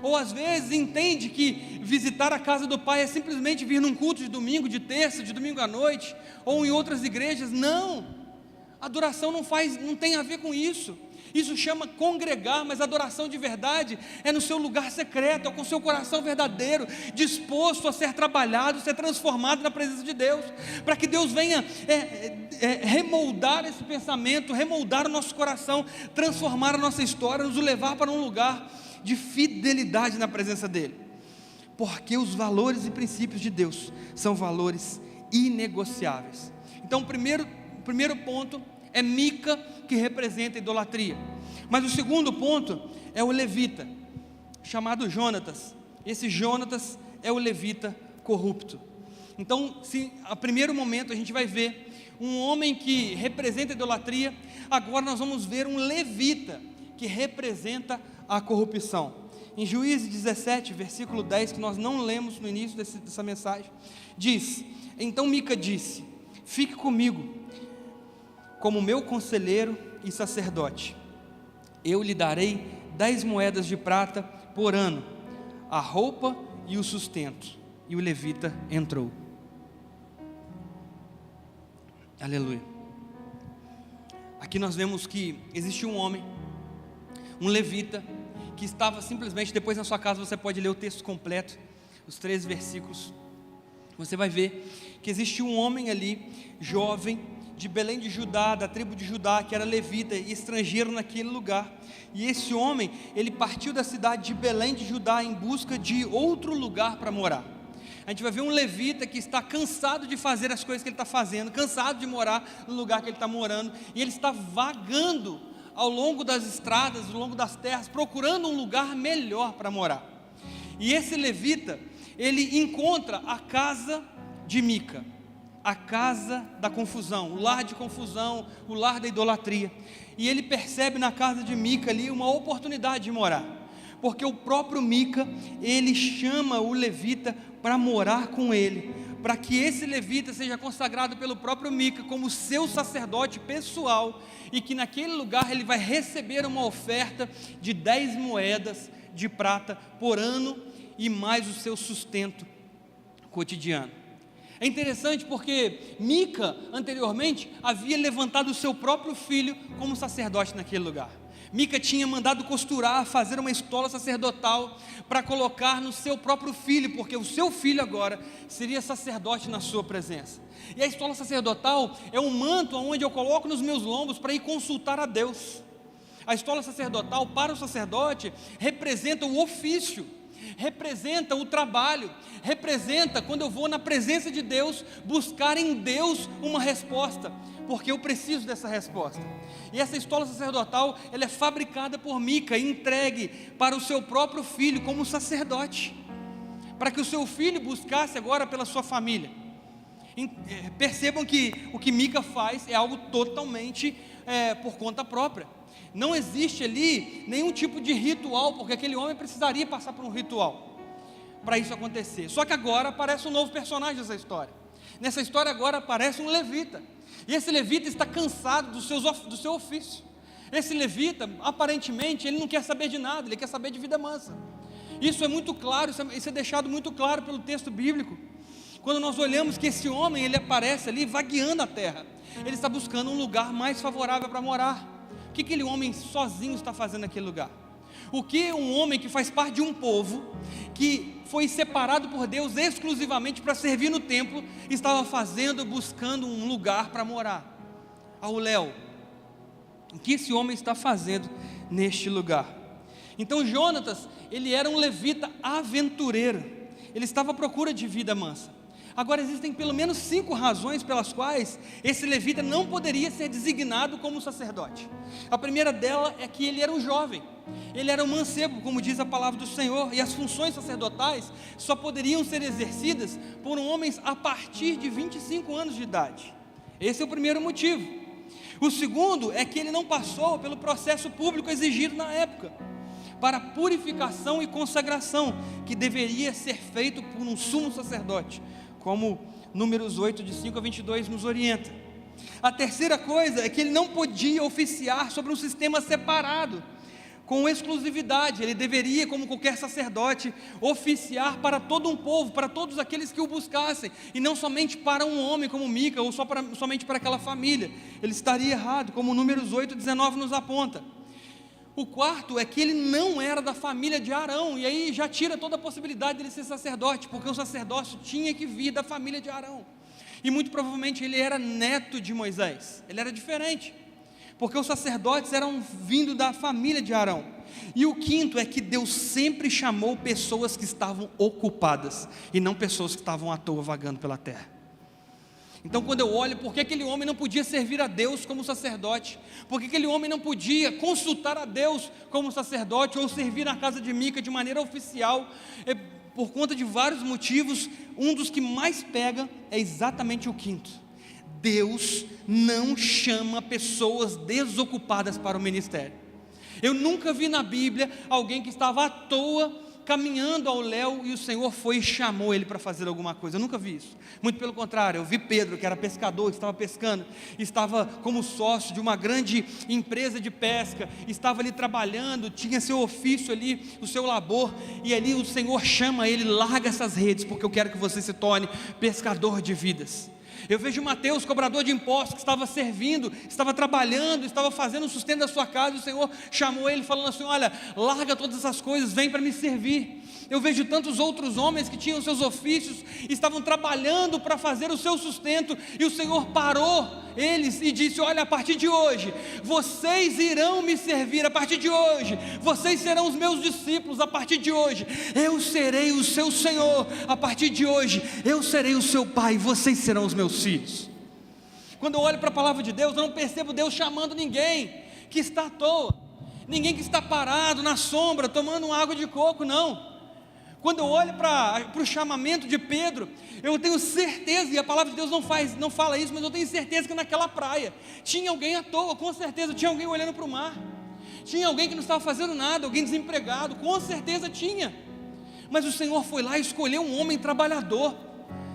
Ou às vezes entende que visitar a casa do pai é simplesmente vir num culto de domingo, de terça, de domingo à noite, ou em outras igrejas. Não, adoração não tem a ver com isso. Isso chama congregar, mas adoração de verdade é no seu lugar secreto, é com o seu coração verdadeiro, disposto a ser trabalhado, ser transformado na presença de Deus, para que Deus venha remoldar esse pensamento, remoldar o nosso coração, transformar a nossa história, nos levar para um lugar de fidelidade na presença dEle, porque os valores e princípios de Deus são valores inegociáveis. Então o primeiro ponto é Mica, que representa a idolatria. Mas o segundo ponto é o levita, chamado Jonatas. Esse Jonatas é o levita corrupto. Então, a primeiro momento a gente vai ver um homem que representa a idolatria. Agora nós vamos ver um levita que representa a corrupção. Em Juízes 17, versículo 10, que nós não lemos no início dessa mensagem, diz: então Mica disse: fique comigo como meu conselheiro e sacerdote, eu lhe darei 10 moedas de prata por ano, a roupa e o sustento. E o levita entrou. Aleluia. Aqui nós vemos que existe um homem, um levita, que estava simplesmente, depois na sua casa você pode ler o texto completo, os 13 versículos, você vai ver que existe um homem ali, jovem, de Belém de Judá, da tribo de Judá, que era levita e estrangeiro naquele lugar. E esse homem, ele partiu da cidade de Belém de Judá em busca de outro lugar para morar. A gente vai ver um levita que está cansado de fazer as coisas que ele está fazendo, cansado de morar no lugar que ele está morando, e ele está vagando ao longo das estradas, ao longo das terras, procurando um lugar melhor para morar. E esse levita, ele encontra a casa de Mica, a casa da confusão, o lar de confusão, o lar da idolatria. E ele percebe na casa de Mica ali uma oportunidade de morar, porque o próprio Mica, ele chama o levita para morar com ele, para que esse levita seja consagrado pelo próprio Mica como seu sacerdote pessoal, e que naquele lugar ele vai receber uma oferta de 10 moedas de prata por ano, e mais o seu sustento cotidiano. É interessante porque Mica, anteriormente, havia levantado o seu próprio filho como sacerdote naquele lugar. Mica tinha mandado costurar, fazer uma estola sacerdotal para colocar no seu próprio filho, porque o seu filho agora seria sacerdote na sua presença. E a estola sacerdotal é um manto onde eu coloco nos meus lombos para ir consultar a Deus. A estola sacerdotal para o sacerdote representa o ofício, representa o trabalho, representa quando eu vou na presença de Deus, buscar em Deus uma resposta, porque eu preciso dessa resposta. E essa estola sacerdotal, ela é fabricada por Mica e entregue para o seu próprio filho como sacerdote, para que o seu filho buscasse agora pela sua família. Percebam que o que Mica faz é algo totalmente por conta própria. Não existe ali nenhum tipo de ritual, porque aquele homem precisaria passar por um ritual para isso acontecer. Só que agora aparece um novo personagem nessa história. Nessa história agora aparece um levita, e esse levita está cansado do seu ofício. Esse levita, aparentemente, ele não quer saber de nada, ele quer saber de vida mansa. Isso é muito claro, isso é deixado muito claro pelo texto bíblico. Quando nós olhamos que esse homem, ele aparece ali vagueando a terra, ele está buscando um lugar mais favorável para morar. O que aquele homem sozinho está fazendo naquele lugar? O que um homem que faz parte de um povo, que foi separado por Deus exclusivamente para servir no templo, estava fazendo, buscando um lugar para morar? Ao Léo, o que esse homem está fazendo neste lugar? Então Jonatas, ele era um levita aventureiro, ele estava à procura de vida mansa. Agora existem pelo menos 5 razões pelas quais esse levita não poderia ser designado como sacerdote. A primeira dela é que ele era um jovem, ele era um mancebo, como diz a palavra do Senhor, e as funções sacerdotais só poderiam ser exercidas por homens a partir de 25 anos de idade. Esse é o primeiro motivo. O segundo é que ele não passou pelo processo público exigido na época, para purificação e consagração, que deveria ser feito por um sumo sacerdote, como Números 8, de 5 a 22 nos orienta. A terceira coisa é que ele não podia oficiar sobre um sistema separado, com exclusividade. Ele deveria, como qualquer sacerdote, oficiar para todo um povo, para todos aqueles que o buscassem, e não somente para um homem como Mica, ou somente para aquela família. Ele estaria errado, como Números 8, 19 nos aponta. O quarto é que ele não era da família de Arão, e aí já tira toda a possibilidade de ele ser sacerdote, porque o sacerdócio tinha que vir da família de Arão, e muito provavelmente ele era neto de Moisés. Ele era diferente, porque os sacerdotes eram vindo da família de Arão. E o quinto é que Deus sempre chamou pessoas que estavam ocupadas, e não pessoas que estavam à toa vagando pela terra. Então quando eu olho, por que aquele homem não podia servir a Deus como sacerdote? Por que aquele homem não podia consultar a Deus como sacerdote, ou servir na casa de Mica de maneira oficial? Por conta de vários motivos. Um dos que mais pega é exatamente o quinto: Deus não chama pessoas desocupadas para o ministério. Eu nunca vi na Bíblia alguém que estava à toa caminhando ao Léo, e o Senhor foi e chamou ele para fazer alguma coisa. Eu nunca vi isso. Muito pelo contrário, eu vi Pedro, que era pescador, que estava pescando, estava como sócio de uma grande empresa de pesca, estava ali trabalhando, tinha seu ofício ali, o seu labor, e ali o Senhor chama ele: larga essas redes, porque eu quero que você se torne pescador de vidas. Eu vejo Mateus, cobrador de impostos, que estava servindo, estava trabalhando, estava fazendo o sustento da sua casa, e o Senhor chamou ele falando assim: olha, larga todas essas coisas, vem para me servir. Eu vejo tantos outros homens que tinham seus ofícios, estavam trabalhando para fazer o seu sustento, e o Senhor parou eles e disse: olha, a partir de hoje, vocês irão me servir, a partir de hoje, vocês serão os meus discípulos, a partir de hoje, eu serei o seu Senhor, a partir de hoje, eu serei o seu pai, vocês serão os meus filhos. Quando eu olho para a palavra de Deus, eu não percebo Deus chamando ninguém que está à toa, ninguém que está parado na sombra, tomando uma água de coco, não. Quando eu olho para o chamamento de Pedro, eu tenho certeza, e a palavra de Deus não fala isso, mas eu tenho certeza que naquela praia tinha alguém à toa, com certeza tinha alguém olhando para o mar, tinha alguém que não estava fazendo nada, alguém desempregado, com certeza tinha. Mas o Senhor foi lá e escolheu um homem trabalhador,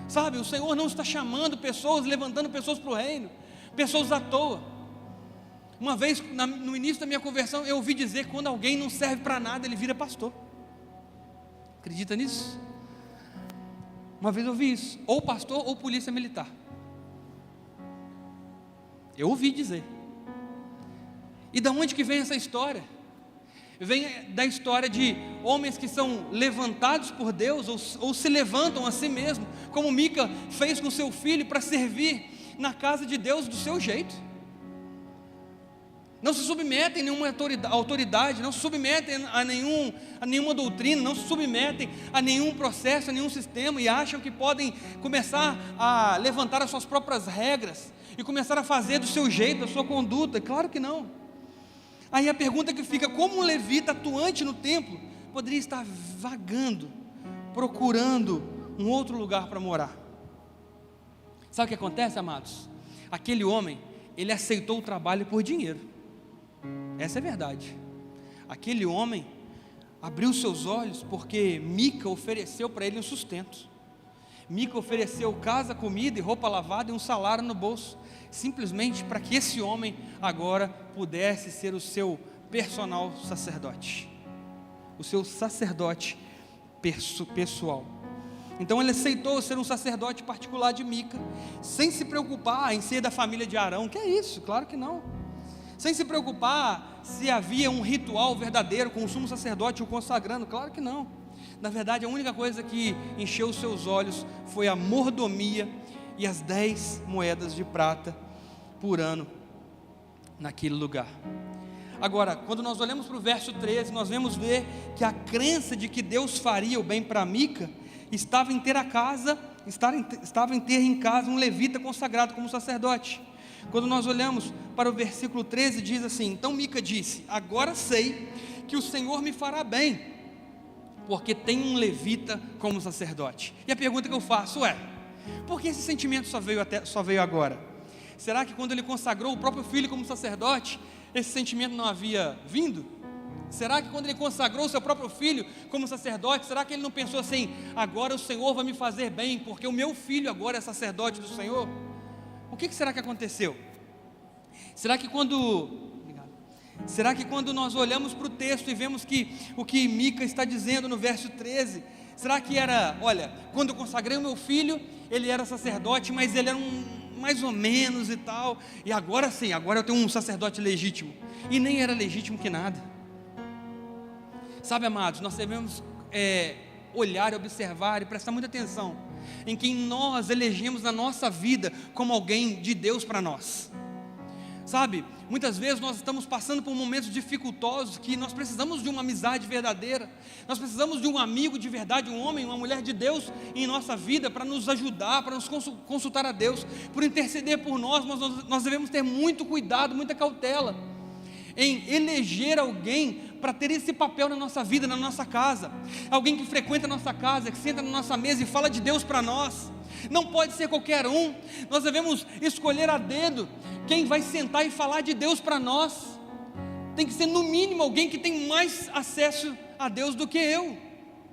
sabe? O Senhor não está chamando pessoas, levantando pessoas para o reino, pessoas à toa. Uma vez, no início da minha conversão, eu ouvi dizer que quando alguém não serve para nada, ele vira pastor. Acredita nisso? Uma vez eu ouvi isso: ou pastor ou polícia militar. Eu ouvi dizer. E da onde que vem essa história? Vem da história de homens que são levantados por Deus, ou se levantam a si mesmo, como Mica fez com seu filho, para servir na casa de Deus do seu jeito. Não se submetem a nenhuma autoridade, não se submetem a nenhuma doutrina, não se submetem a nenhum processo, a nenhum sistema, e acham que podem começar a levantar as suas próprias regras, e começar a fazer do seu jeito, da sua conduta. Claro que não. Aí a pergunta que fica: como um levita atuante no templo poderia estar vagando, procurando um outro lugar para morar? Sabe o que acontece, amados? Aquele homem, ele aceitou o trabalho por dinheiro. Essa é a verdade. Aquele homem abriu seus olhos porque Mica ofereceu para ele um sustento. Mica ofereceu casa, comida e roupa lavada e um salário no bolso, simplesmente para que esse homem agora pudesse ser o seu personal sacerdote, o seu sacerdote pessoal. Então ele aceitou ser um sacerdote particular de Mica, sem se preocupar em ser da família de Arão. Que é isso? Claro que não. Sem se preocupar se havia um ritual verdadeiro com o sumo sacerdote o consagrando. Claro que não. Na verdade, a única coisa que encheu os seus olhos foi a mordomia e as 10 moedas de prata por ano naquele lugar. Agora, quando nós olhamos para o verso 13, nós vemos ver que a crença de que Deus faria o bem para Mica estava em ter em casa um levita consagrado como sacerdote. Quando nós olhamos para o versículo 13, diz assim: então Mica disse: agora sei que o Senhor me fará bem, porque tem um levita como sacerdote. E a pergunta que eu faço é: por que esse sentimento só veio agora? Será que quando ele consagrou o próprio filho como sacerdote, esse sentimento não havia vindo? Será que quando ele consagrou o seu próprio filho como sacerdote, será que ele não pensou assim: agora o Senhor vai me fazer bem, porque o meu filho agora é sacerdote do Senhor? O que será que aconteceu? Será que quando nós olhamos para o texto e vemos que o que Mica está dizendo no verso 13, será que era: olha, quando eu consagrei o meu filho, ele era sacerdote, mas ele era mais ou menos e tal, e agora sim, agora eu tenho um sacerdote legítimo, e nem era legítimo que nada? Sabe, amados, nós devemos olhar, observar e prestar muita atenção em quem nós elegemos na nossa vida como alguém de Deus para nós. Sabe, muitas vezes nós estamos passando por momentos dificultosos que nós precisamos de uma amizade verdadeira, nós precisamos de um amigo de verdade, um homem, uma mulher de Deus em nossa vida para nos ajudar, para nos consultar a Deus, por interceder por nós. Mas nós devemos ter muito cuidado, muita cautela em eleger alguém para ter esse papel na nossa vida, na nossa casa, alguém que frequenta a nossa casa, que senta na nossa mesa e fala de Deus para nós. Não pode ser qualquer um, nós devemos escolher a dedo quem vai sentar e falar de Deus para nós. Tem que ser no mínimo alguém que tem mais acesso a Deus do que eu,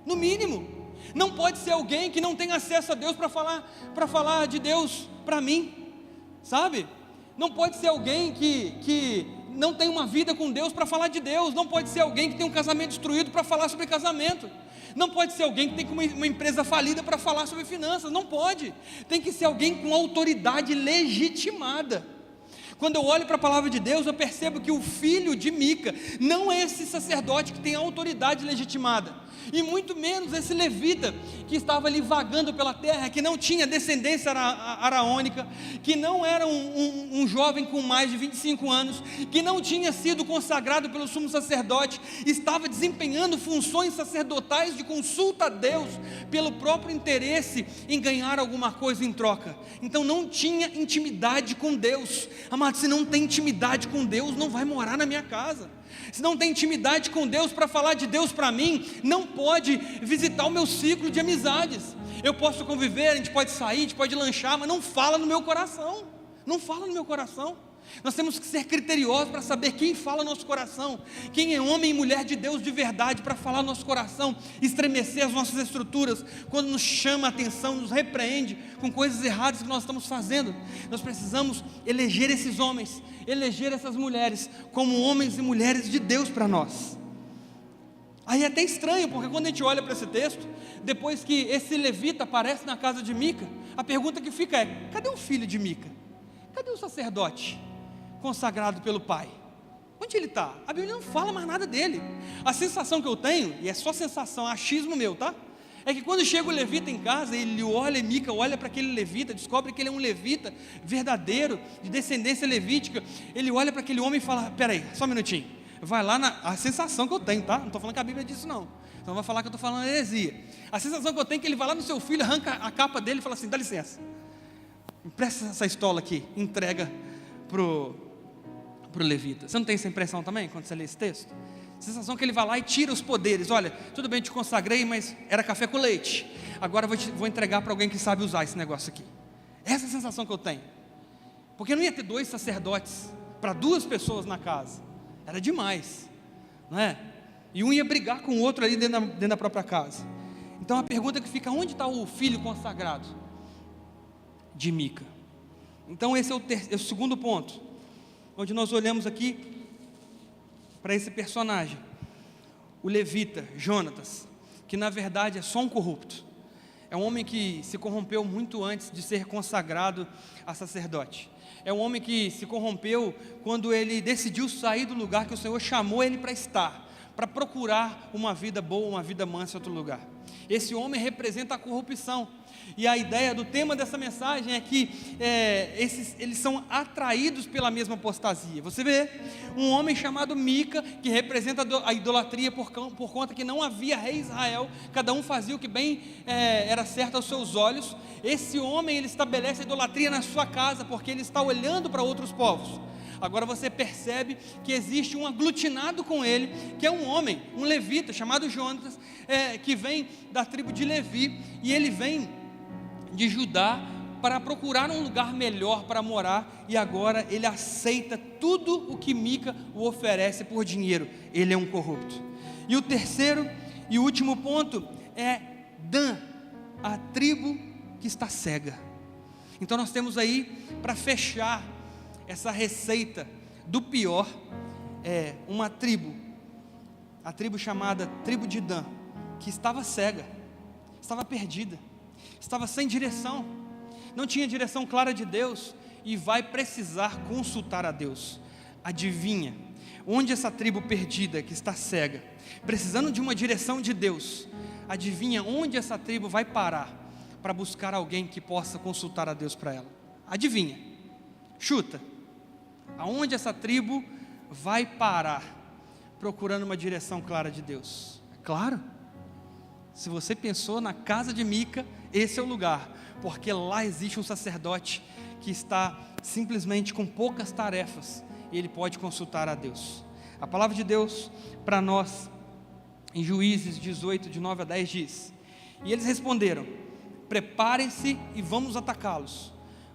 no mínimo. Não pode ser alguém que não tem acesso a Deus para falar de Deus para mim, sabe? Não pode ser alguém que não tem uma vida com Deus para falar de Deus. Não pode ser alguém que tem um casamento destruído para falar sobre casamento. Não pode ser alguém que tem uma empresa falida para falar sobre finanças. Não pode. Tem que ser alguém com autoridade legitimada. Quando eu olho para a palavra de Deus, eu percebo que o filho de Mica não é esse sacerdote que tem autoridade legitimada, e muito menos esse levita que estava ali vagando pela terra, que não tinha descendência araônica, que não era um jovem com mais de 25 anos, que não tinha sido consagrado pelo sumo sacerdote, estava desempenhando funções sacerdotais de consulta a Deus, pelo próprio interesse em ganhar alguma coisa em troca. Então não tinha intimidade com Deus. Amado, se não tem intimidade com Deus, não vai morar na minha casa. Se não tem intimidade com Deus para falar de Deus para mim, não pode visitar o meu ciclo de amizades. Eu posso conviver, a gente pode sair, a gente pode lanchar, mas não fala no meu coração. Não fala no meu coração. Nós temos que ser criteriosos para saber quem fala no nosso coração, quem é homem e mulher de Deus de verdade para falar no nosso coração, estremecer as nossas estruturas, quando nos chama a atenção, nos repreende com coisas erradas que nós estamos fazendo. Nós precisamos eleger esses homens, eleger essas mulheres como homens e mulheres de Deus para nós. Aí é até estranho, porque quando a gente olha para esse texto, depois que esse levita aparece na casa de Mica, a pergunta que fica é: cadê o filho de Mica? Cadê o sacerdote consagrado pelo pai? Onde ele está? A Bíblia não fala mais nada dele. A sensação que eu tenho, e é só sensação, achismo meu, tá? É que quando chega o levita em casa, ele olha, Mica olha para aquele levita, descobre que ele é um levita verdadeiro, de descendência levítica. Ele olha para aquele homem e fala: peraí, só um minutinho. Vai lá a sensação que eu tenho, tá? Não estou falando que a Bíblia diz isso não. Então vai falar que eu estou falando heresia. A sensação que eu tenho é que ele vai lá no seu filho, arranca a capa dele e fala assim: dá licença, empresta essa estola aqui, entrega pro levita. Você não tem essa impressão também, quando você lê esse texto? A sensação que ele vai lá e tira os poderes. Olha, tudo bem, te consagrei, mas era café com leite. Agora vou entregar para alguém que sabe usar esse negócio aqui. Essa é a sensação que eu tenho. Porque não ia ter 2 sacerdotes para 2 pessoas na casa. Era demais, não é? E um ia brigar com o outro ali dentro da própria casa. Então a pergunta que fica: onde está o filho consagrado de Mica? Então esse é o segundo ponto, onde nós olhamos aqui para esse personagem, o levita Jonatas, que na verdade é só um corrupto. É um homem que se corrompeu muito antes de ser consagrado a sacerdote. É um homem que se corrompeu quando ele decidiu sair do lugar que o Senhor chamou ele para estar, para procurar uma vida boa, uma vida mansa em outro lugar. Esse homem representa a corrupção. E a ideia do tema dessa mensagem é que eles são atraídos pela mesma apostasia. Você vê um homem chamado Mica, que representa a idolatria por conta que não havia rei Israel, cada um fazia o que bem era certo aos seus olhos. Esse homem, ele estabelece a idolatria na sua casa, porque ele está olhando para outros povos. Agora você percebe que existe um aglutinado com ele, que é um homem, um levita, chamado Jonatas, que vem da tribo de Levi, e ele vem de Judá para procurar um lugar melhor para morar, e agora ele aceita tudo o que Mica o oferece por dinheiro. Ele é um corrupto. E o terceiro e último ponto é Dan, a tribo que está cega. Então nós temos aí, para fechar essa receita do pior, uma tribo, a tribo chamada tribo de Dan, que estava cega, estava perdida, estava sem direção, não tinha direção clara de Deus, e vai precisar consultar a Deus. Adivinha onde essa tribo perdida, que está cega, precisando de uma direção de Deus, adivinha onde essa tribo vai parar para buscar alguém que possa consultar a Deus para ela? Adivinha, chuta, aonde essa tribo vai parar procurando uma direção clara de Deus? É claro, se você pensou na casa de Mica, esse é o lugar, porque lá existe um sacerdote que está simplesmente com poucas tarefas, e ele pode consultar a Deus. A palavra de Deus para nós, em Juízes 18, de 9 a 10 diz: e eles responderam: preparem-se e vamos atacá-los,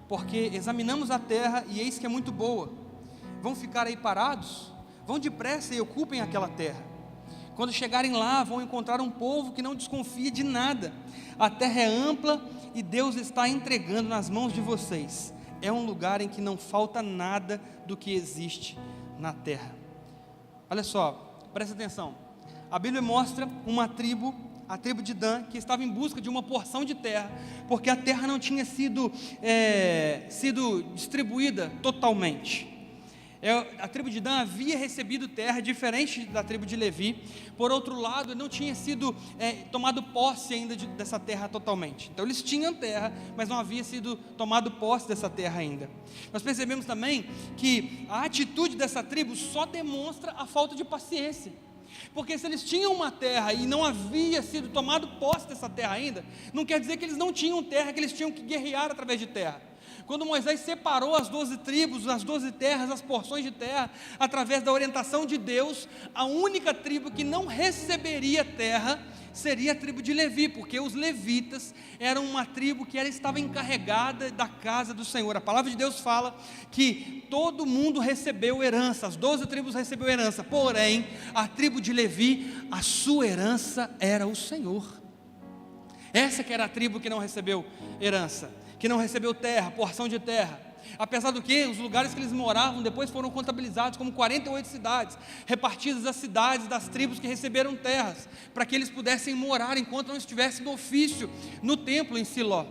porque examinamos a terra e eis que é muito boa. Vão ficar aí parados? Vão depressa e ocupem aquela terra. Quando chegarem lá, vão encontrar um povo que não desconfia de nada. A terra é ampla e Deus está entregando nas mãos de vocês. É um lugar em que não falta nada do que existe na terra. Olha só, presta atenção. A Bíblia mostra uma tribo, a tribo de Dan, que estava em busca de uma porção de terra, porque a terra não tinha sido distribuída totalmente. A tribo de Dan havia recebido terra diferente da tribo de Levi. Por outro lado, não tinha sido tomado posse ainda dessa terra totalmente. Então eles tinham terra, mas não havia sido tomado posse dessa terra ainda. Nós percebemos também que a atitude dessa tribo só demonstra a falta de paciência, porque se eles tinham uma terra e não havia sido tomado posse dessa terra ainda, não quer dizer que eles não tinham terra, que eles tinham que guerrear através de terra. Quando Moisés separou as 12 tribos, as 12 terras, as porções de terra, através da orientação de Deus, a única tribo que não receberia terra seria a tribo de Levi, porque os levitas eram uma tribo que estava encarregada da casa do Senhor. A palavra de Deus fala que todo mundo recebeu herança, as 12 tribos receberam herança, porém a tribo de Levi, a sua herança era o Senhor. Essa que era a tribo que não recebeu herança, que não recebeu terra, porção de terra. Apesar do que, os lugares que eles moravam depois foram contabilizados como 48 cidades, repartidas as cidades das tribos que receberam terras, para que eles pudessem morar enquanto não estivessem no ofício, no templo em Siló.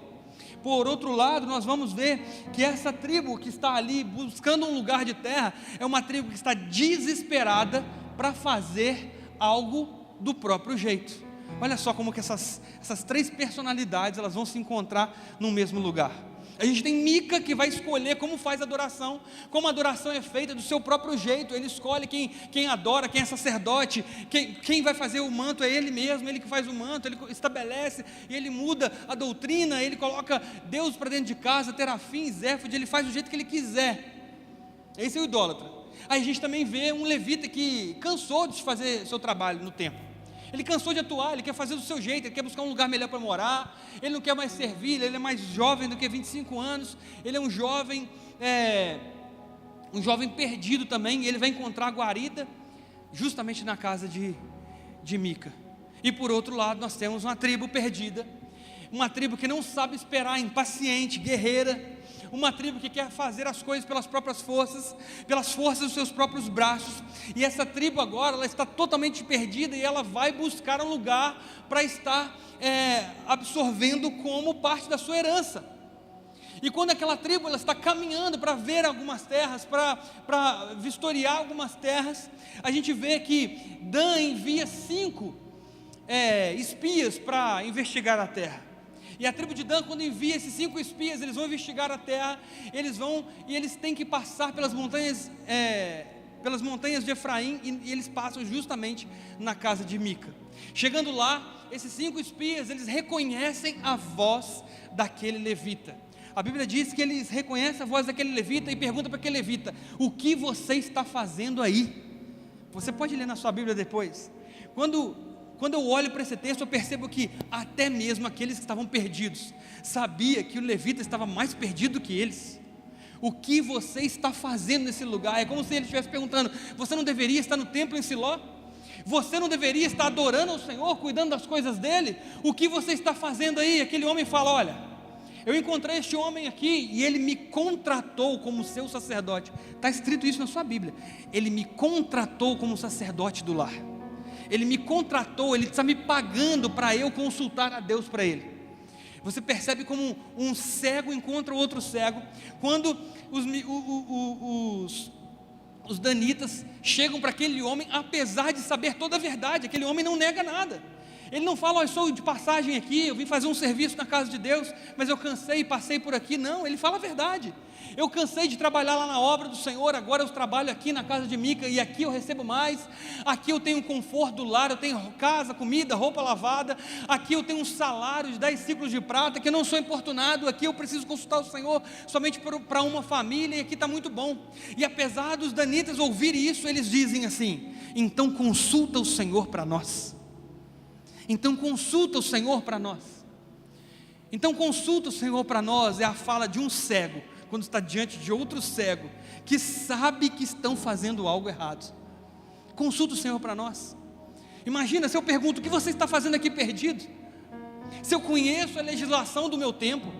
Por outro lado, nós vamos ver que essa tribo que está ali buscando um lugar de terra, é uma tribo que está desesperada para fazer algo do próprio jeito. Olha só como que essas três personalidades, elas vão se encontrar no mesmo lugar. A gente tem Mica, que vai escolher como faz a adoração, como a adoração é feita do seu próprio jeito. Ele escolhe quem adora, quem é sacerdote, quem vai fazer o manto é ele mesmo, ele que faz o manto, ele estabelece, e ele muda a doutrina, ele coloca Deus para dentro de casa, terafins, éfode, ele faz do jeito que ele quiser. Esse é o idólatra. Aí a gente também vê um levita que cansou de fazer seu trabalho no templo. Ele cansou de atuar, ele quer fazer do seu jeito, ele quer buscar um lugar melhor para morar, ele não quer mais servir, ele é mais jovem do que 25 anos, ele é um jovem perdido também, e ele vai encontrar guarida justamente na casa de Mica. E por outro lado, nós temos uma tribo perdida, uma tribo que não sabe esperar, impaciente, guerreira, uma tribo que quer fazer as coisas pelas próprias forças, pelas forças dos seus próprios braços, e essa tribo agora, ela está totalmente perdida, e ela vai buscar um lugar para estar absorvendo como parte da sua herança. E quando aquela tribo ela está caminhando para ver algumas terras, para vistoriar algumas terras, a gente vê que Dan envia 5 espias para investigar a terra. E a tribo de Dan, quando envia esses 5 espias, eles vão investigar a terra, eles têm que passar pelas montanhas de Efraim, e eles passam justamente na casa de Mica. Chegando lá, esses 5 espias, eles reconhecem a voz daquele levita. A Bíblia diz que eles reconhecem a voz daquele levita e perguntam para aquele levita: o que você está fazendo aí? Você pode ler na sua Bíblia depois. Quando eu olho para esse texto, eu percebo que até mesmo aqueles que estavam perdidos sabia que o levita estava mais perdido que eles. O que você está fazendo nesse lugar? É como se ele estivesse perguntando: você não deveria estar no templo em Siló? Você não deveria estar adorando ao Senhor, cuidando das coisas dele? O que você está fazendo aí? Aquele homem fala: olha, eu encontrei este homem aqui e ele me contratou como seu sacerdote. Está escrito isso na sua Bíblia. Ele me contratou como sacerdote do lar. Ele me contratou, ele está me pagando para eu consultar a Deus para ele. Você percebe como um cego encontra outro cego, quando os danitas chegam para aquele homem, apesar de saber toda a verdade. Aquele homem não nega nada. Ele não fala: eu sou de passagem aqui, eu vim fazer um serviço na casa de Deus, mas eu cansei e passei por aqui. Não, ele fala a verdade. Eu cansei de trabalhar lá na obra do Senhor, agora eu trabalho aqui na casa de Mica, e aqui eu recebo mais, aqui eu tenho conforto do lar, eu tenho casa, comida, roupa lavada, aqui eu tenho um salário de 10 ciclos de prata, que eu não sou importunado, aqui eu preciso consultar o Senhor somente para uma família, e aqui está muito bom. E apesar dos danitas ouvirem isso, eles dizem assim: então consulta o Senhor para nós. Então consulta o Senhor para nós. Então consulta o Senhor para nós é a fala de um cego, quando está diante de outro cego, que sabe que estão fazendo algo errado. Consulta o Senhor para nós. Imagina se eu pergunto: o que você está fazendo aqui perdido? Se eu conheço a legislação do meu tempo,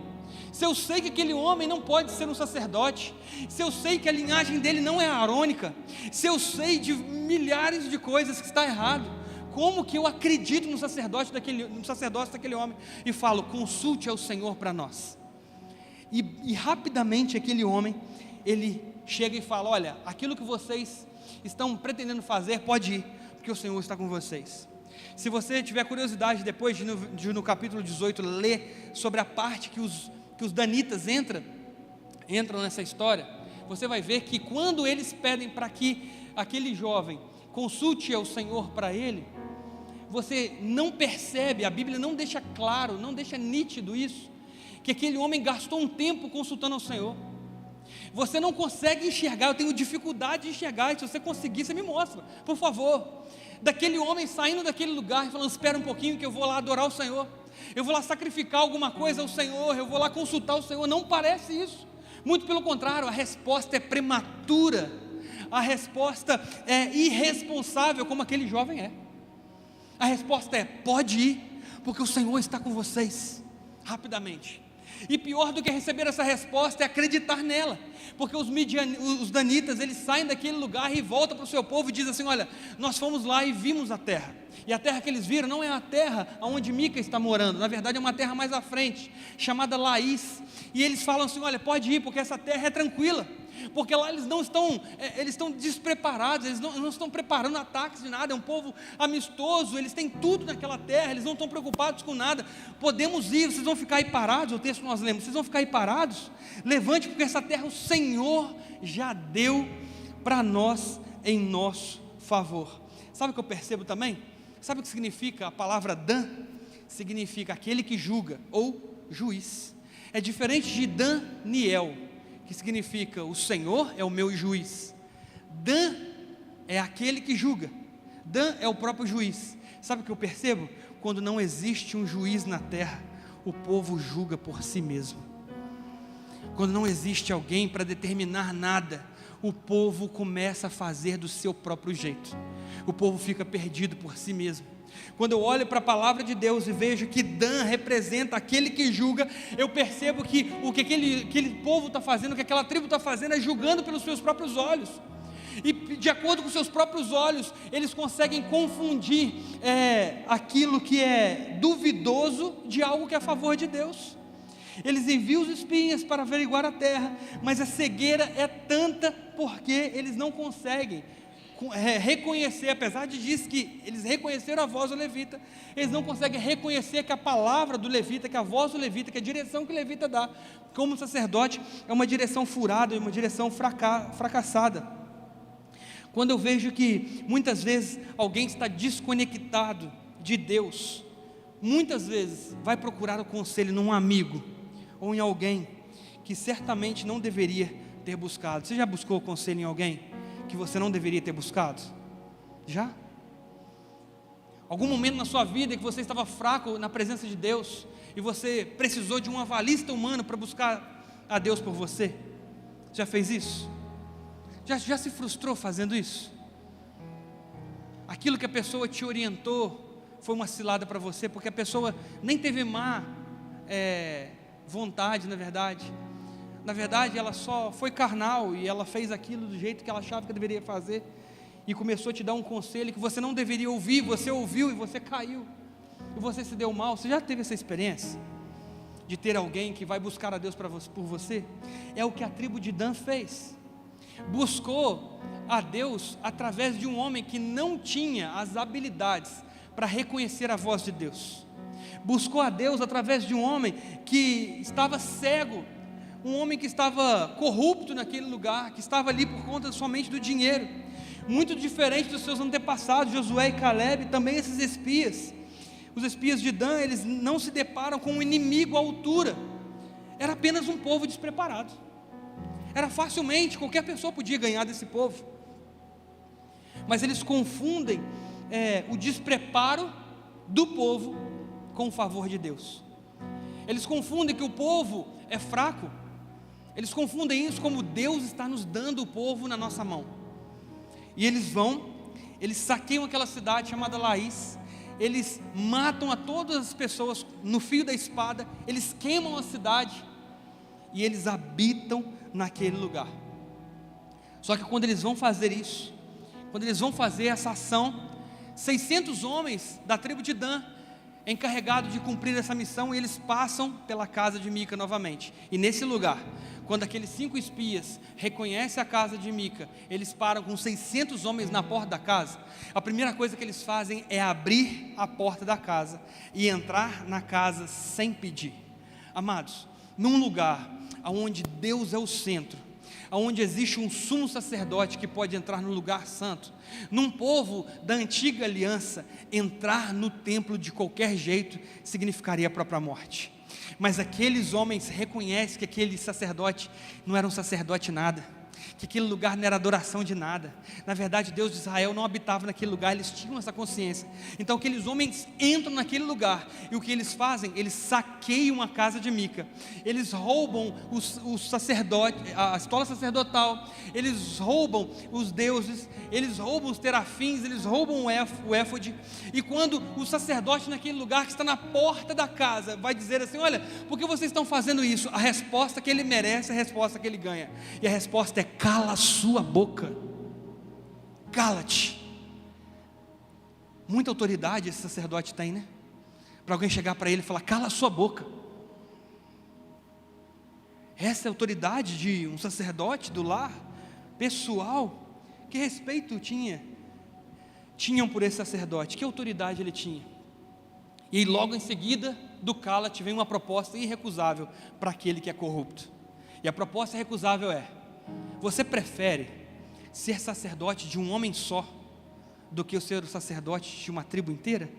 se eu sei que aquele homem não pode ser um sacerdote, se eu sei que a linhagem dele não é arônica, se eu sei de milhares de coisas que está errado, como que eu acredito no sacerdócio daquele homem e falo: consulte ao Senhor para nós? E rapidamente aquele homem, ele chega e fala: olha, aquilo que vocês estão pretendendo fazer, pode ir, porque o Senhor está com vocês. Se você tiver curiosidade, depois de no capítulo 18, ler sobre a parte que os danitas entram nessa história, você vai ver que quando eles pedem para que aquele jovem consulte ao Senhor para ele, você não percebe, a Bíblia não deixa claro, não deixa nítido isso, que aquele homem gastou um tempo consultando ao Senhor. Você não consegue enxergar, eu tenho dificuldade de enxergar, e se você conseguir, você me mostra, por favor, daquele homem saindo daquele lugar e falando: espera um pouquinho que eu vou lá adorar o Senhor, eu vou lá sacrificar alguma coisa ao Senhor, eu vou lá consultar o Senhor. Não parece isso, muito pelo contrário, a resposta é prematura, a resposta é irresponsável, como aquele jovem é. A resposta é: pode ir, porque o Senhor está com vocês. Rapidamente, E pior do que receber essa resposta é acreditar nela, porque os danitas, eles saem daquele lugar e voltam para o seu povo e dizem assim: olha, nós fomos lá e vimos a terra, e a terra que eles viram não é a terra onde Mica está morando, na verdade é uma terra mais à frente, chamada Laís, e eles falam assim: olha, pode ir, porque essa terra é tranquila, porque lá eles estão despreparados, eles não estão preparando ataques de nada, é um povo amistoso, eles têm tudo naquela terra, eles não estão preocupados com nada, podemos ir, vocês vão ficar aí parados, o texto que nós lemos, vocês vão ficar aí parados? Levante, porque essa terra o Senhor já deu para nós em nosso favor. Sabe o que eu percebo também? Sabe o que significa a palavra Dan? Significa aquele que julga, ou juiz. É diferente de Daniel, que significa o Senhor é o meu juiz. Dan é aquele que julga, Dan é o próprio juiz. Sabe o que eu percebo? Quando não existe um juiz na terra, o povo julga por si mesmo. Quando não existe alguém para determinar nada, o povo começa a fazer do seu próprio jeito, o povo fica perdido por si mesmo. Quando eu olho para a palavra de Deus e vejo que Dan representa aquele que julga, eu percebo que o que aquele povo está fazendo, o que aquela tribo está fazendo é julgando pelos seus próprios olhos, e de acordo com seus próprios olhos, eles conseguem confundir aquilo que é duvidoso de algo que é a favor de Deus. Eles enviam os espias para averiguar a terra, mas a cegueira é tanta porque eles não conseguem reconhecer, apesar de dizer que eles reconheceram a voz do levita, eles não conseguem reconhecer que a palavra do levita, que a voz do levita, que a direção que o levita dá como sacerdote é uma direção furada, é uma direção fracassada. Quando eu vejo que muitas vezes alguém está desconectado de Deus, muitas vezes vai procurar o conselho num amigo ou em alguém que certamente não deveria ter buscado. Você já buscou o conselho em alguém que você não deveria ter buscado? Já? Algum momento na sua vida que você estava fraco na presença de Deus e você precisou de um avalista humano para buscar a Deus por você? Já fez isso? Já se frustrou fazendo isso? Aquilo que a pessoa te orientou foi uma cilada para você, porque a pessoa nem teve má vontade, na verdade ela só foi carnal e ela fez aquilo do jeito que ela achava que deveria fazer e começou a te dar um conselho que você não deveria ouvir, você ouviu e você caiu e você se deu mal. Você já teve essa experiência de ter alguém que vai buscar a Deus por você? É o que a tribo de Dan fez, buscou a Deus através de um homem que não tinha as habilidades para reconhecer a voz de Deus, buscou a Deus através de um homem que estava cego, um homem que estava corrupto naquele lugar, que estava ali por conta somente do dinheiro, muito diferente dos seus antepassados, Josué e Caleb, também esses espias. Os espias de Dan, eles não se deparam com um inimigo à altura, era apenas um povo despreparado, facilmente qualquer pessoa podia ganhar desse povo, mas eles confundem o despreparo do povo com o favor de Deus. Eles confundem que o povo é fraco, eles confundem isso como Deus está nos dando o povo na nossa mão. E eles saqueiam aquela cidade chamada Laís, eles matam a todas as pessoas no fio da espada, eles queimam a cidade e eles habitam naquele lugar. Só que quando eles vão fazer isso, quando eles vão fazer essa ação, 600 homens da tribo de Dan, encarregados de cumprir essa missão, e eles passam pela casa de Mica novamente, e nesse lugar, quando aqueles 5 espias reconhecem a casa de Mica, eles param com 600 homens na porta da casa. A primeira coisa que eles fazem é abrir a porta da casa e entrar na casa sem pedir. Amados, num lugar onde Deus é o centro, onde existe um sumo sacerdote que pode entrar no lugar santo, num povo da antiga aliança, entrar no templo de qualquer jeito significaria a própria morte. Mas aqueles homens reconhecem que aquele sacerdote não era um sacerdote nada, que aquele lugar não era adoração de nada. Na verdade, Deus de Israel não habitava naquele lugar, eles tinham essa consciência. Então aqueles homens entram naquele lugar, e o que eles fazem? Eles saqueiam a casa de Mica, eles roubam o sacerdote, a estola sacerdotal, eles roubam os deuses, eles roubam os terafins, eles roubam o éfode. E quando o sacerdote naquele lugar, que está na porta da casa, vai dizer assim: olha, por que vocês estão fazendo isso? A resposta que ele merece é a resposta que ele ganha, e a resposta é: cala a sua boca, cala-te. Muita autoridade esse sacerdote tem, né? Para alguém chegar para ele e falar: cala a sua boca. Essa é a autoridade de um sacerdote do lar pessoal. Que respeito tinham por esse sacerdote, que autoridade ele tinha. E aí, logo em seguida do cala-te, vem uma proposta irrecusável para aquele que é corrupto. E a proposta irrecusável é: você prefere ser sacerdote de um homem só do que ser o sacerdote de uma tribo inteira?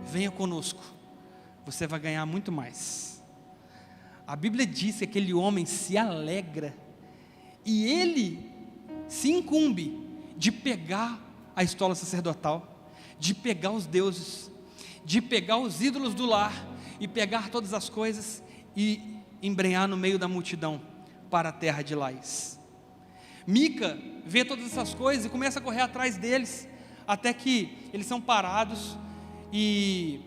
Venha conosco, você vai ganhar muito mais. A Bíblia diz que aquele homem se alegra, e ele se incumbe de pegar a estola sacerdotal, de pegar os deuses, de pegar os ídolos do lar, e pegar todas as coisas e embrenhar no meio da multidão para a terra de Lais. Mica vê todas essas coisas e começa a correr atrás deles, até que eles são parados, e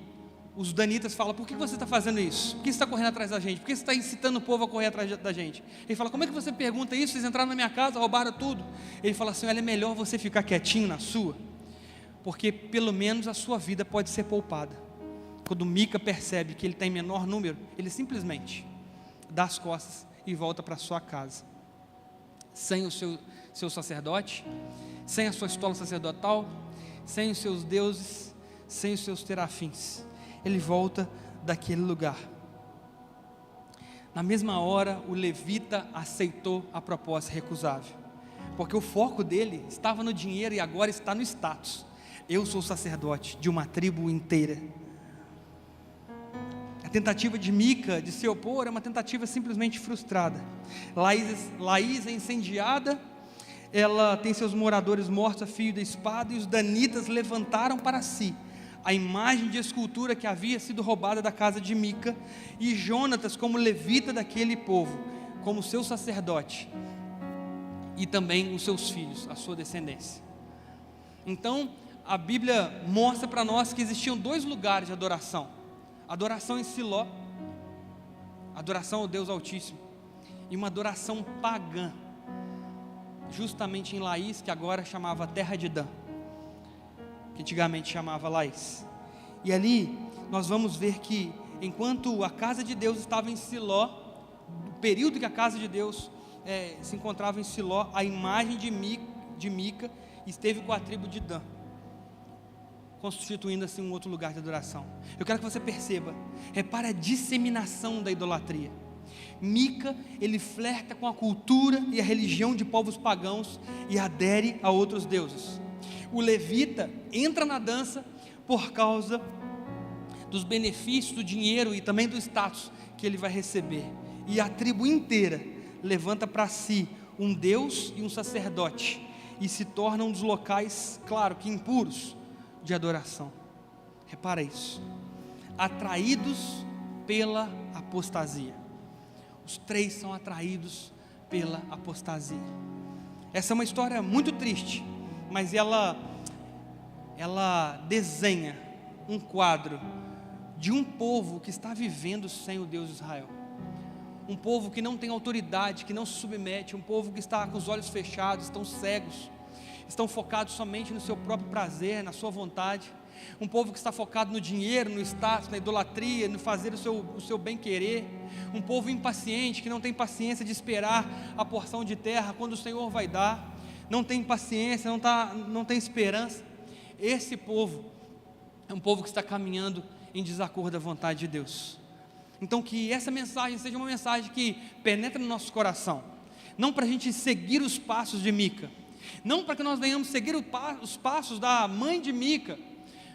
os danitas falam: por que você está fazendo isso? Por que você está correndo atrás da gente? Por que você está incitando o povo a correr atrás da gente? Ele fala: como é que você pergunta isso? Vocês entraram na minha casa, roubaram tudo. Ele fala assim: olha, é melhor você ficar quietinho na sua, porque pelo menos a sua vida pode ser poupada. Quando Mica percebe que ele tem menor número, ele simplesmente dá as costas e volta para sua casa, sem o seu sacerdote, sem a sua estola sacerdotal, sem os seus deuses, sem os seus terafins. Ele volta daquele lugar. Na mesma hora, o levita aceitou a proposta recusável, porque o foco dele estava no dinheiro e agora está no status. Eu sou sacerdote de uma tribo inteira. A tentativa de Mica de se opor é uma tentativa simplesmente frustrada. Lais é incendiada, ela tem seus moradores mortos a fio da espada, e os danitas levantaram para si a imagem de escultura que havia sido roubada da casa de Mica, e Jonatas, como levita daquele povo, como seu sacerdote, e também os seus filhos, a sua descendência. Então a Bíblia mostra para nós que existiam dois lugares de adoração: adoração em Siló, adoração ao Deus Altíssimo, e uma adoração pagã, justamente em Lais, que agora chamava Terra de Dan, que antigamente chamava Lais. E ali nós vamos ver que enquanto a casa de Deus estava em Siló, no período que a casa de Deus se encontrava em Siló, a imagem de Mica esteve com a tribo de Dan, constituindo assim um outro lugar de adoração. Eu quero que você perceba, repare a disseminação da idolatria. Mica, ele flerta com a cultura e a religião de povos pagãos e adere a outros deuses. O levita entra na dança por causa dos benefícios, do dinheiro e também do status que ele vai receber. E a tribo inteira levanta para si um Deus e um sacerdote, e se torna um dos locais, claro que impuros, de adoração. Repara isso: atraídos pela apostasia. Os três são atraídos pela apostasia. Essa é uma história muito triste, mas ela desenha um quadro de um povo que está vivendo sem o Deus de Israel, um povo que não tem autoridade, que não se submete, um povo que está com os olhos fechados, estão cegos, estão focados somente no seu próprio prazer, na sua vontade, um povo que está focado no dinheiro, no status, na idolatria, no fazer o seu bem querer, um povo impaciente, que não tem paciência de esperar a porção de terra quando o Senhor vai dar, não tem paciência, não tem esperança. Esse povo é um povo que está caminhando em desacordo à vontade de Deus. Então que essa mensagem seja uma mensagem que penetre no nosso coração, não para a gente seguir os passos de Mica, não para que nós venhamos seguir os passos da mãe de Mica,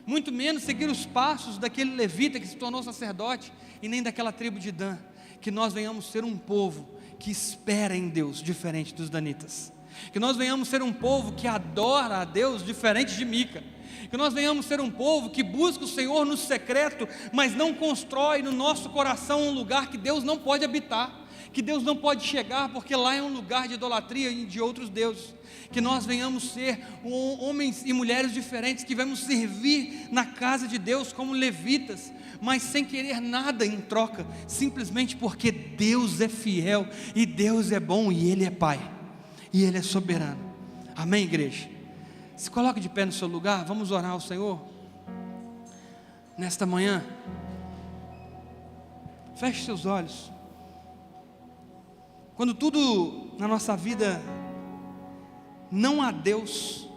muito menos seguir os passos daquele levita que se tornou sacerdote, e nem daquela tribo de Dan. Que nós venhamos ser um povo que espera em Deus, diferente dos danitas. Que nós venhamos ser um povo que adora a Deus, diferente de Mica. Que nós venhamos ser um povo que busca o Senhor no secreto, mas não constrói no nosso coração um lugar que Deus não pode habitar, que Deus não pode chegar, porque lá é um lugar de idolatria e de outros deuses. Que nós venhamos ser homens e mulheres diferentes, que vamos servir na casa de Deus como levitas, mas sem querer nada em troca, simplesmente porque Deus é fiel, e Deus é bom, e Ele é Pai, e Ele é soberano. Amém, igreja? Se coloque de pé no seu lugar, vamos orar ao Senhor nesta manhã. Feche seus olhos. Quando tudo na nossa vida não há Deus,